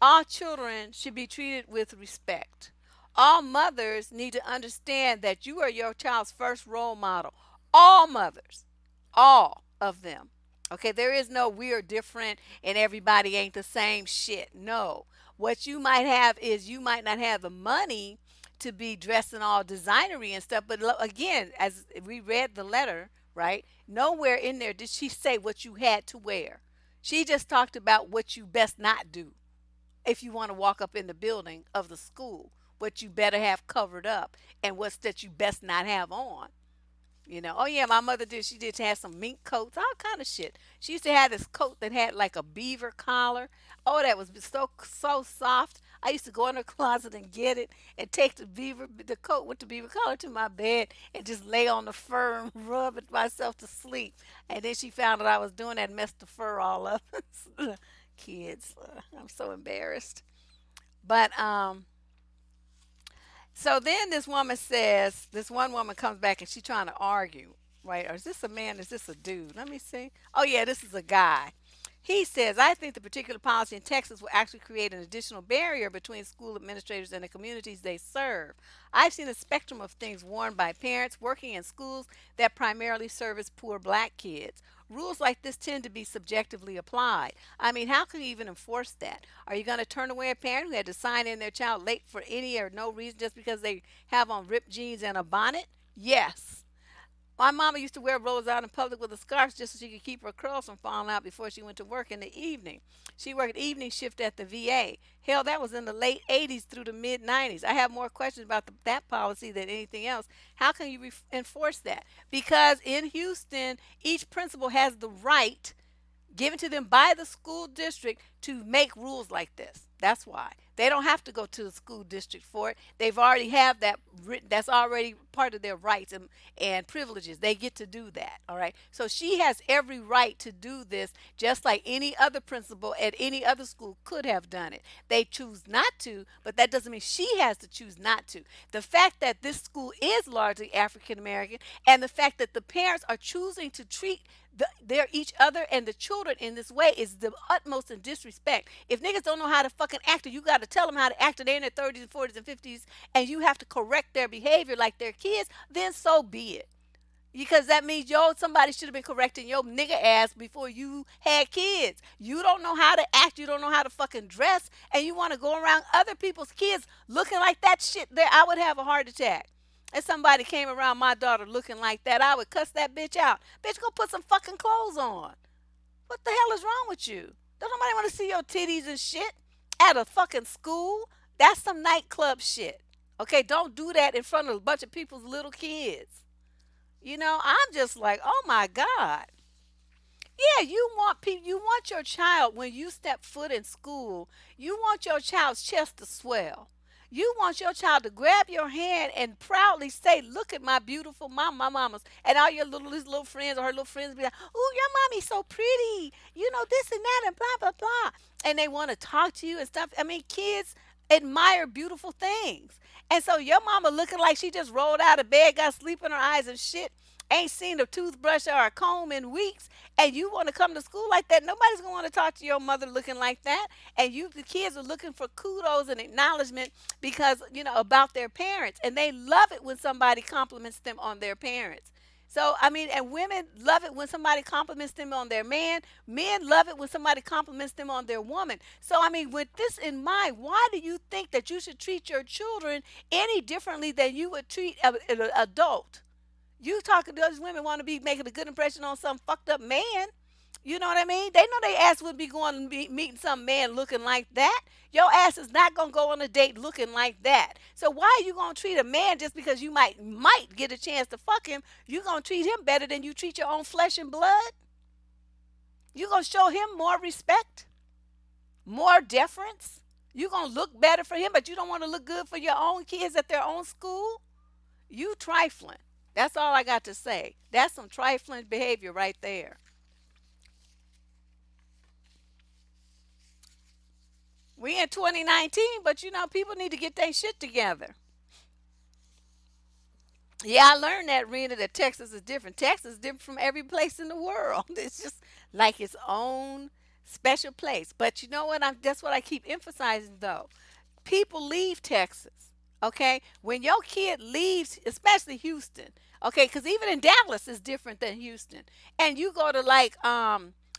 All children should be treated with respect. All mothers need to understand that you are your child's first role model. All mothers, all of them. Okay, there is no we are different and everybody ain't the same shit. No. What you might have is you might not have the money to be dressed in all designery and stuff. But again, as we read the letter, right? Nowhere in there did she say what you had to wear. She just talked about what you best not do if you want to walk up in the building of the school, what you better have covered up and what's that you best not have on. Oh yeah, my mother did. She did have some mink coats, all kind of shit. She used to have this coat that had like a beaver collar. Oh, that was so soft. I used to go in her closet and get it and take the coat with the beaver collar to my bed and just lay on the fur and rub it myself to sleep. And then she found that I was doing that, and messed the fur all up. Kids, I'm so embarrassed. But so then this one woman comes back and she's trying to argue, right? Or is this a man? Is this a dude? Let me see. Oh, yeah, this is a guy. He says, I think the particular policy in Texas will actually create an additional barrier between school administrators and the communities they serve. I've seen a spectrum of things worn by parents working in schools that primarily service poor black kids. Rules like this tend to be subjectively applied. I mean, how can you even enforce that? Are you going to turn away a parent who had to sign in their child late for any or no reason just because they have on ripped jeans and a bonnet? Yes. My mama used to wear rolls out in public with a scarf just so she could keep her curls from falling out before she went to work in the evening. She worked evening shift at the VA. Hell, that was in the late 80s through the mid 90s. I have more questions about that policy than anything else. How can you enforce that? Because in Houston, each principal has the right given to them by the school district to make rules like this. That's why. They don't have to go to the school district for it. They've already have that written. That's already part of their rights and privileges. They get to do that. All right. So she has every right to do this just like any other principal at any other school could have done it. They choose not to, but that doesn't mean she has to choose not to. The fact that this school is largely African American and the fact that the parents are choosing to treat their each other and the children in this way is the utmost in disrespect. If niggas don't know how to fucking act, you got to tell them how to act. They're in their 30s and 40s and 50s, and you have to correct their behavior like they're kids. Then so be it. Because that means somebody should have been correcting your nigga ass before you had kids. You don't know how to act. You don't know how to fucking dress, and you want to go around other people's kids looking like that shit. There, I would have a heart attack. If somebody came around my daughter looking like that, I would cuss that bitch out. Bitch, go put some fucking clothes on. What the hell is wrong with you? Don't nobody want to see your titties and shit at a fucking school? That's some nightclub shit. Okay, don't do that in front of a bunch of people's little kids. I'm just like, oh my God. Yeah, you want your child when you step foot in school, you want your child's chest to swell. You want your child to grab your hand and proudly say, "Look at my beautiful mama, my mama's," and all your his little friends or her little friends be like, "Ooh, your mommy's so pretty," this and that and blah blah blah, and they want to talk to you and stuff. I mean, kids admire beautiful things, and so your mama looking like she just rolled out of bed, got sleep in her eyes and shit, ain't seen a toothbrush or a comb in weeks, and you want to come to school like that, nobody's going to want to talk to your mother looking like that. And the kids are looking for kudos and acknowledgement because, about their parents. And they love it when somebody compliments them on their parents. So, I mean, and women love it when somebody compliments them on their man. Men love it when somebody compliments them on their woman. So, I mean, with this in mind, why do you think that you should treat your children any differently than you would treat an adult? You talking to those women want to be making a good impression on some fucked up man. You know what I mean? They know they ass would be going to be meeting some man looking like that. Your ass is not gonna go on a date looking like that. So why are you gonna treat a man just because you might get a chance to fuck him? You gonna treat him better than you treat your own flesh and blood? You gonna show him more respect, more deference? You gonna look better for him, but you don't want to look good for your own kids at their own school? You trifling. That's all I got to say. That's some trifling behavior right there. We in 2019, but people need to get their shit together. Yeah, I learned that, Rena, that Texas is different. Texas is different from every place in the world. It's just like its own special place. But you know what? That's what I keep emphasizing, though. People leave Texas. Okay, when your kid leaves, especially Houston. Okay, because even in Dallas is different than Houston. And you go to like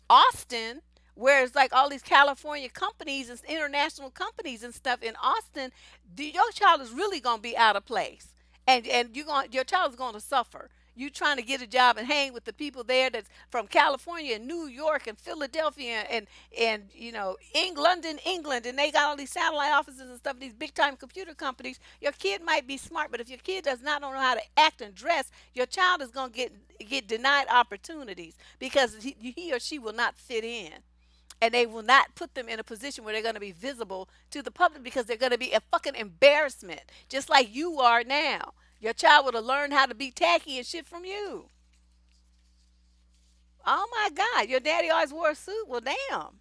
Austin, where it's like all these California companies and international companies and stuff in Austin. Your child is really gonna be out of place, and your child is gonna suffer. You trying to get a job and hang with the people there that's from California and New York and Philadelphia and London, England, and they got all these satellite offices and stuff. These big time computer companies. Your kid might be smart, but if your kid does not know how to act and dress, your child is gonna get denied opportunities because he or she will not fit in, and they will not put them in a position where they're going to be visible to the public because they're going to be a fucking embarrassment, just like you are now. Your child would have learned how to be tacky and shit from you. Oh my God, your daddy always wore a suit. Well, damn.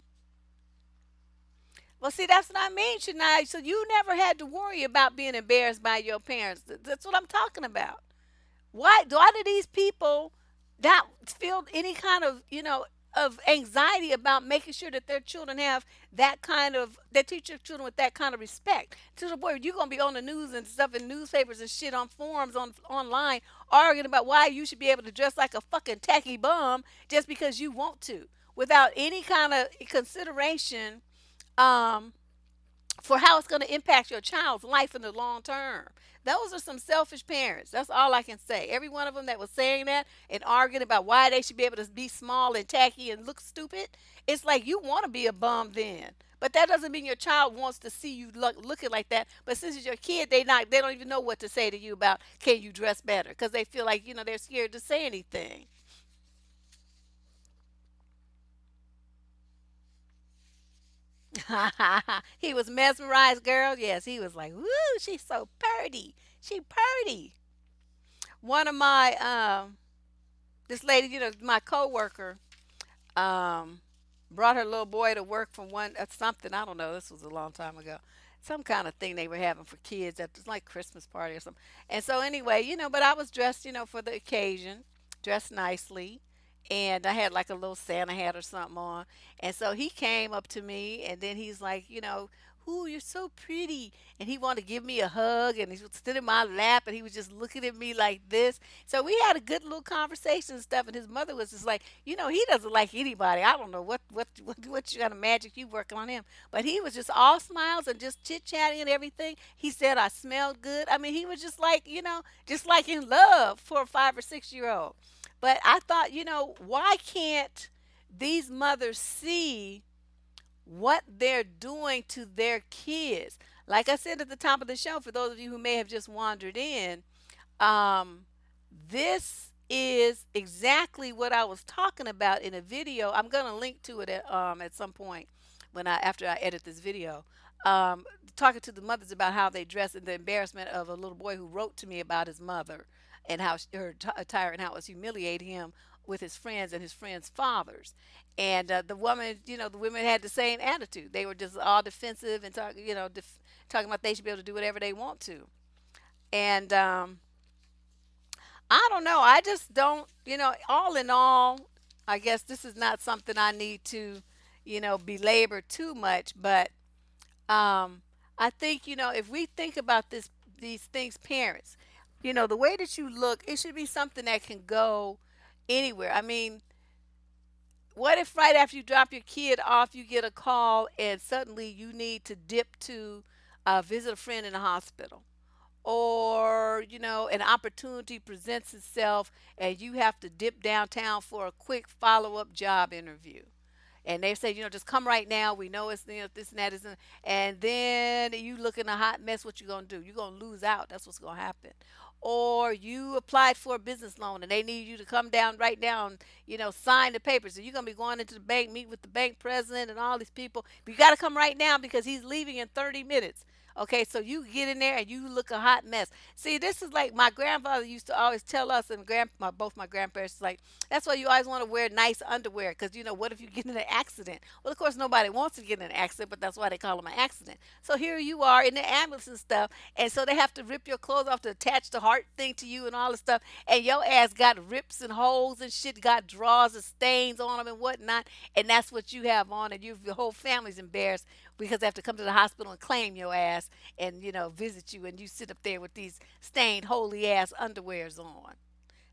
Well, see, that's what I mean, Shania. So you never had to worry about being embarrassed by your parents. That's what I'm talking about. Why do these people not feel any kind of of anxiety about making sure that their children have that kind of they teach your children with that kind of respect to the point you're gonna be on the news and stuff in newspapers and shit on forums on online arguing about why you should be able to dress like a fucking tacky bum just because you want to without any kind of consideration um for how it's going to impact your child's life in the long term. Those are some selfish parents. That's all I can say. Every one of them that was saying that and arguing about why they should be able to be small and tacky and look stupid, it's like you want to be a bum then. But that doesn't mean your child wants to see you looking like that. But since it's your kid, they don't even know what to say to you about can you dress better because they feel like they're scared to say anything. He was mesmerized, girl. Yes, he was like, "Woo, she's so purty. She purty." One of my this lady, my coworker, um, brought her little boy to work from something I don't know. This was a long time ago. Some kind of thing they were having for kids at this like Christmas party or something. And so anyway, but I was dressed, for the occasion, dressed nicely, and I had like a little Santa hat or something on. And so he came up to me, and then he's like, "Ooh, you're so pretty," and he wanted to give me a hug, and he was stood in my lap, and he was just looking at me like this. So we had a good little conversation and stuff, and his mother was just like, he doesn't like anybody. I don't know what you got a magic you working on him, but he was just all smiles and just chit chatting and everything. He said I smelled good. I mean, he was just like just like in love for a 5 or 6 year old. But I thought, why can't these mothers see what they're doing to their kids? Like I said at the top of the show, for those of you who may have just wandered in, um, this is exactly what I was talking about in a video. I'm gonna link to it at some point after I edit this video. Um, Talking to the mothers about how they dress and the embarrassment of a little boy who wrote to me about his mother and how her attire and how it was humiliating him with his friends and his friends' fathers. And the woman, the women had the same attitude. They were just all defensive and talking about they should be able to do whatever they want to. And I don't know. I just don't, all in all, I guess this is not something I need to, belabor too much. But um, I think, if we think about these things, parents, the way that you look, it should be something that can go anywhere. I mean, what if right after you drop your kid off, you get a call and suddenly you need to dip to visit a friend in the hospital? or an opportunity presents itself and you have to dip downtown for a quick follow-up job interview, and they say, just come right now. We know it's this and that isn't, and then you look in a hot mess. What you gonna do? You're gonna lose out. That's what's gonna happen. Or you applied for a business loan and they need you to come down right now and sign the papers. So you're gonna be going into the bank, meet with the bank president and all these people. But you gotta come right now because he's leaving in 30 minutes. Okay, so you get in there and you look a hot mess. See, this is like my grandfather used to always tell us, and both my grandparents, like, that's why you always want to wear nice underwear, because what if you get in an accident? Well, of course, nobody wants to get in an accident, but that's why they call them an accident. So here you are in the ambulance and stuff, and so they have to rip your clothes off to attach the heart thing to you and all this stuff, and your ass got rips and holes and shit, got draws and stains on them and whatnot, and that's what you have on, and your whole family's embarrassed because they have to come to the hospital and claim your ass and visit you, and you sit up there with these stained holy ass underwears on.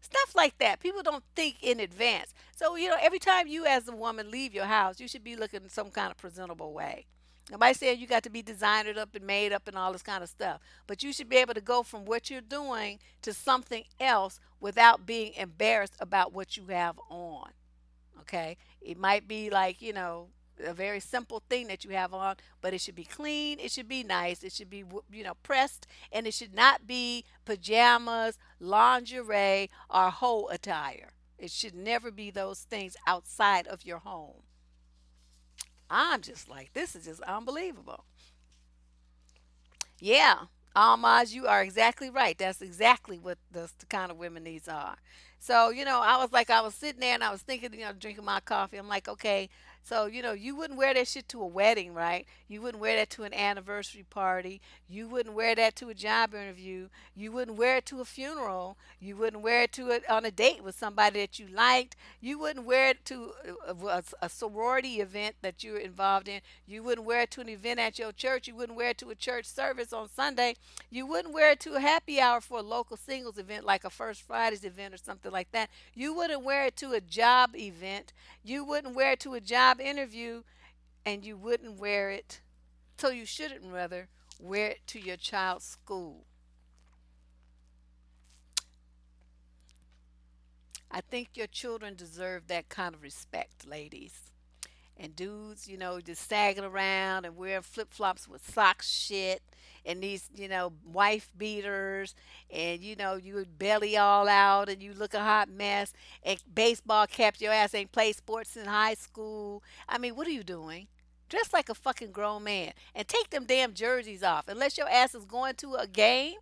Stuff like that. People don't think in advance. So, every time you as a woman leave your house, you should be looking some kind of presentable way. Nobody said you got to be designered up and made up and all this kind of stuff. But you should be able to go from what you're doing to something else without being embarrassed about what you have on. Okay, it might be like a very simple thing that you have on, but it should be clean, it should be nice, it should be pressed, and it should not be pajamas, lingerie, or whole attire. It should never be those things outside of your home. I'm just like, this is just unbelievable. Yeah, Almaz, you are exactly right. That's exactly what the kind of women these are. So, I was sitting there and I was thinking, drinking my coffee. I'm like, okay, so, you wouldn't wear that shit to a wedding, right? You wouldn't wear that to an anniversary party. You wouldn't wear that to a job interview. You wouldn't wear it to a funeral. You wouldn't wear it on a date with somebody that you liked. You wouldn't wear it to a sorority event that you're involved in. You wouldn't wear it to an event at your church. You wouldn't wear it to a church service on Sunday. You wouldn't wear it to a happy hour for a local singles event like a First Fridays event or something like that. You wouldn't wear it to a job event. You wouldn't wear it to a job interview, and you wouldn't wear it, so you shouldn't rather wear it to your child's school. I think your children deserve that kind of respect, ladies. And dudes, just sagging around and wearing flip flops with sock shit and these, wife beaters, and you belly all out and you look a hot mess, and baseball caps, your ass ain't played sports in high school. I mean, what are you doing? Dress like a fucking grown man and take them damn jerseys off. Unless your ass is going to a game,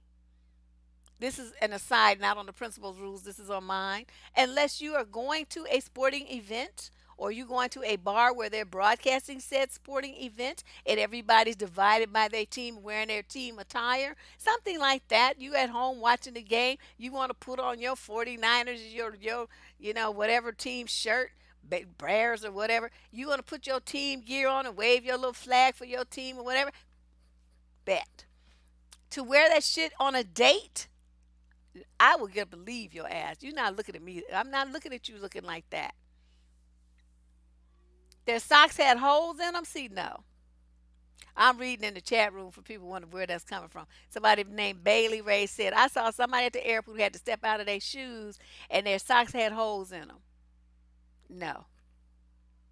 this is an aside, not on the principal's rules, this is on mine. Unless you are going to a sporting event or you going to a bar where they're broadcasting said sporting event and everybody's divided by their team wearing their team attire, something like that. You at home watching the game, you want to put on your 49ers, your whatever team shirt, Bears or whatever. You want to put your team gear on and wave your little flag for your team or whatever. Bet. To wear that shit on a date, I will get believe your ass. You're not looking at me. I'm not looking at you looking like that. Their socks had holes in them. See, no. I'm reading in the chat room for people wondering where that's coming from. Somebody named Bailey Ray said, I saw somebody at the airport who had to step out of their shoes and their socks had holes in them. No.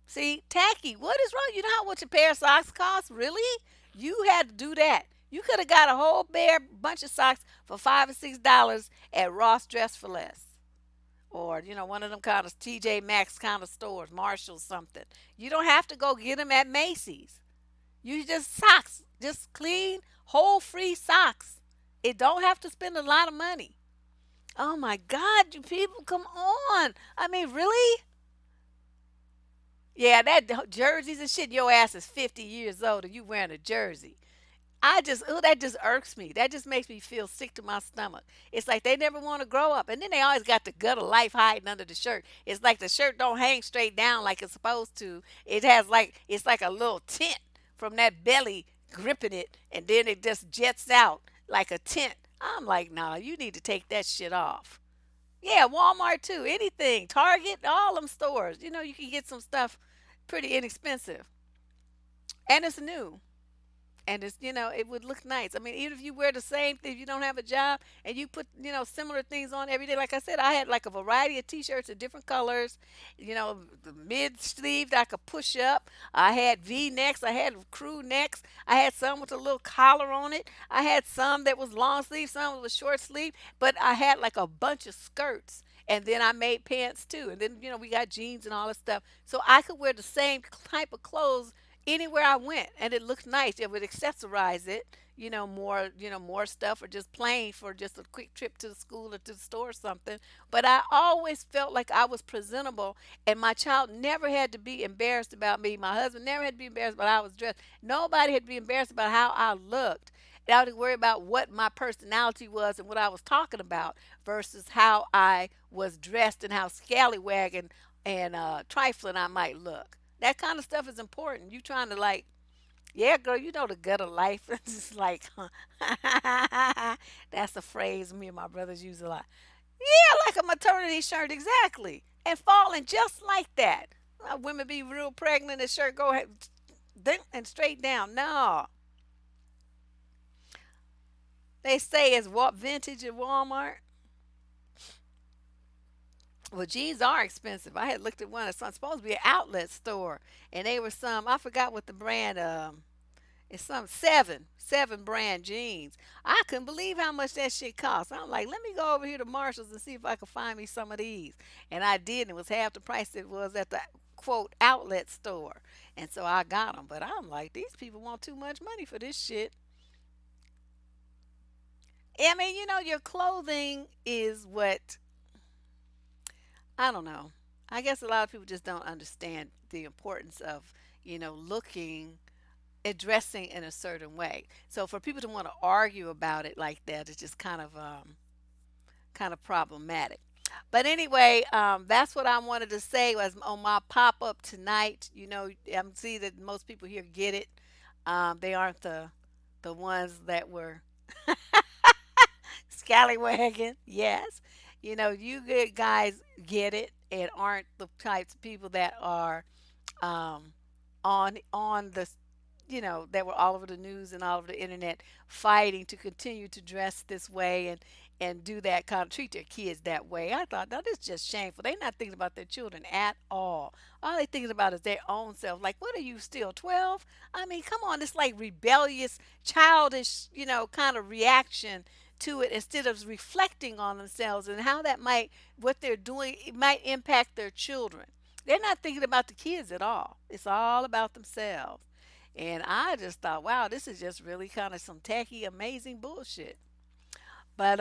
See, tacky. What is wrong? You know how much a pair of socks costs? Really? You had to do that. You could have got a whole bare bunch of socks for $5 or $6 at Ross Dress for Less, or one of them kind of TJ Maxx kind of stores, Marshalls, something. You don't have to go get them at Macy's. You just socks, just clean, whole free socks. It don't have to spend a lot of money. Oh my God, you people, come on! I mean, really? Yeah, that jerseys and shit. Your ass is 50 years old and you wearing a jersey. That just irks me. That just makes me feel sick to my stomach. It's like they never want to grow up. And then they always got the gut of life hiding under the shirt. It's like the shirt don't hang straight down like it's supposed to. It's like a little tent from that belly gripping it, and then it just jets out like a tent. I'm like, nah, you need to take that shit off. Yeah, Walmart too. Anything. Target, all them stores. You can get some stuff pretty inexpensive. And it's new. and it's, it would look nice. I mean, even if you wear the same thing, if you don't have a job and you put, similar things on every day. Like I said, I had like a variety of t-shirts of different colors, the mid sleeve that I could push up. I had v-necks, I had crew necks, I had some with a little collar on it, I had some that was long sleeve, some was short sleeve, but I had like a bunch of skirts. And then I made pants too. And then, we got jeans and all that stuff. So I could wear the same type of clothes anywhere I went, and it looked nice. It would accessorize it, more stuff, or just plain for just a quick trip to the school or to the store or something. But I always felt like I was presentable, and my child never had to be embarrassed about me. My husband never had to be embarrassed about how I was dressed. Nobody had to be embarrassed about how I looked. I had to worry about what my personality was and what I was talking about versus how I was dressed and how scallywag and trifling I might look. That kind of stuff is important. You trying to like, yeah, girl, you know the gut of life. It's just like, that's a phrase me and my brothers use a lot. Yeah, like a maternity shirt, exactly, and falling just like that. Women be real pregnant, the shirt go ahead and straight down. No, they say it's what vintage at Walmart. Well, jeans are expensive. I had looked at one. It's supposed to be an outlet store, and they were some. I forgot what the brand. It's some seven brand jeans. I couldn't believe how much that shit cost. I'm like, let me go over here to Marshalls and see if I can find me some of these. And I did, and it was half the price it was at the quote outlet store. And so I got them. But I'm like, these people want too much money for this shit. I mean, your clothing is what, I don't know. I guess a lot of people just don't understand the importance of, looking addressing in a certain way. So for people to want to argue about it like that, it's just kind of problematic. But anyway, that's what I wanted to say was on my pop up tonight. I'm see that most people here get it. They aren't the ones that were scallywagging. Yes, you good guys get it and aren't the types of people that are um, on the that were all over the news and all over the internet fighting to continue to dress this way and do that kind of treat their kids that way. I thought, no, this is just shameful. They're not thinking about their children at all they thinking about is their own self. Like, what are you, still 12? I mean, come on. It's like rebellious, childish, kind of reaction to it instead of reflecting on themselves and how that might, what they're doing, it might impact their children. They're not thinking about the kids at all. It's all about themselves. And I just thought, wow, this is just really kind of some tacky, amazing bullshit. But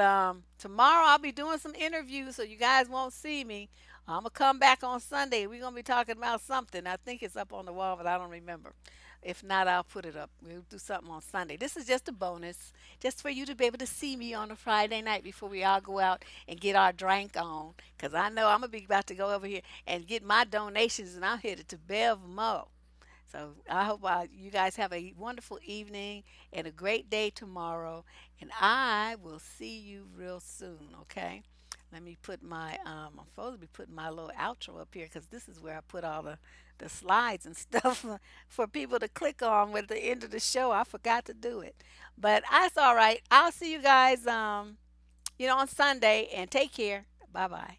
tomorrow I'll be doing some interviews, so you guys won't see me. I'm gonna come back on Sunday. We're gonna be talking about something. I think it's up on the wall, but I don't remember. If not, I'll put it up. We'll do something on Sunday. This is just a bonus, just for you to be able to see me on a Friday night before we all go out and get our drink on. Cause I know I'm gonna be about to go over here and get my donations, and I'm headed to Bev Mo. So I hope you guys have a wonderful evening and a great day tomorrow. And I will see you real soon, okay? Let me put I'm supposed to be putting my little outro up here because this is where I put all the slides and stuff for people to click on at the end of the show. I forgot to do it. But that's all right. I'll see you guys, on Sunday, and take care. Bye bye.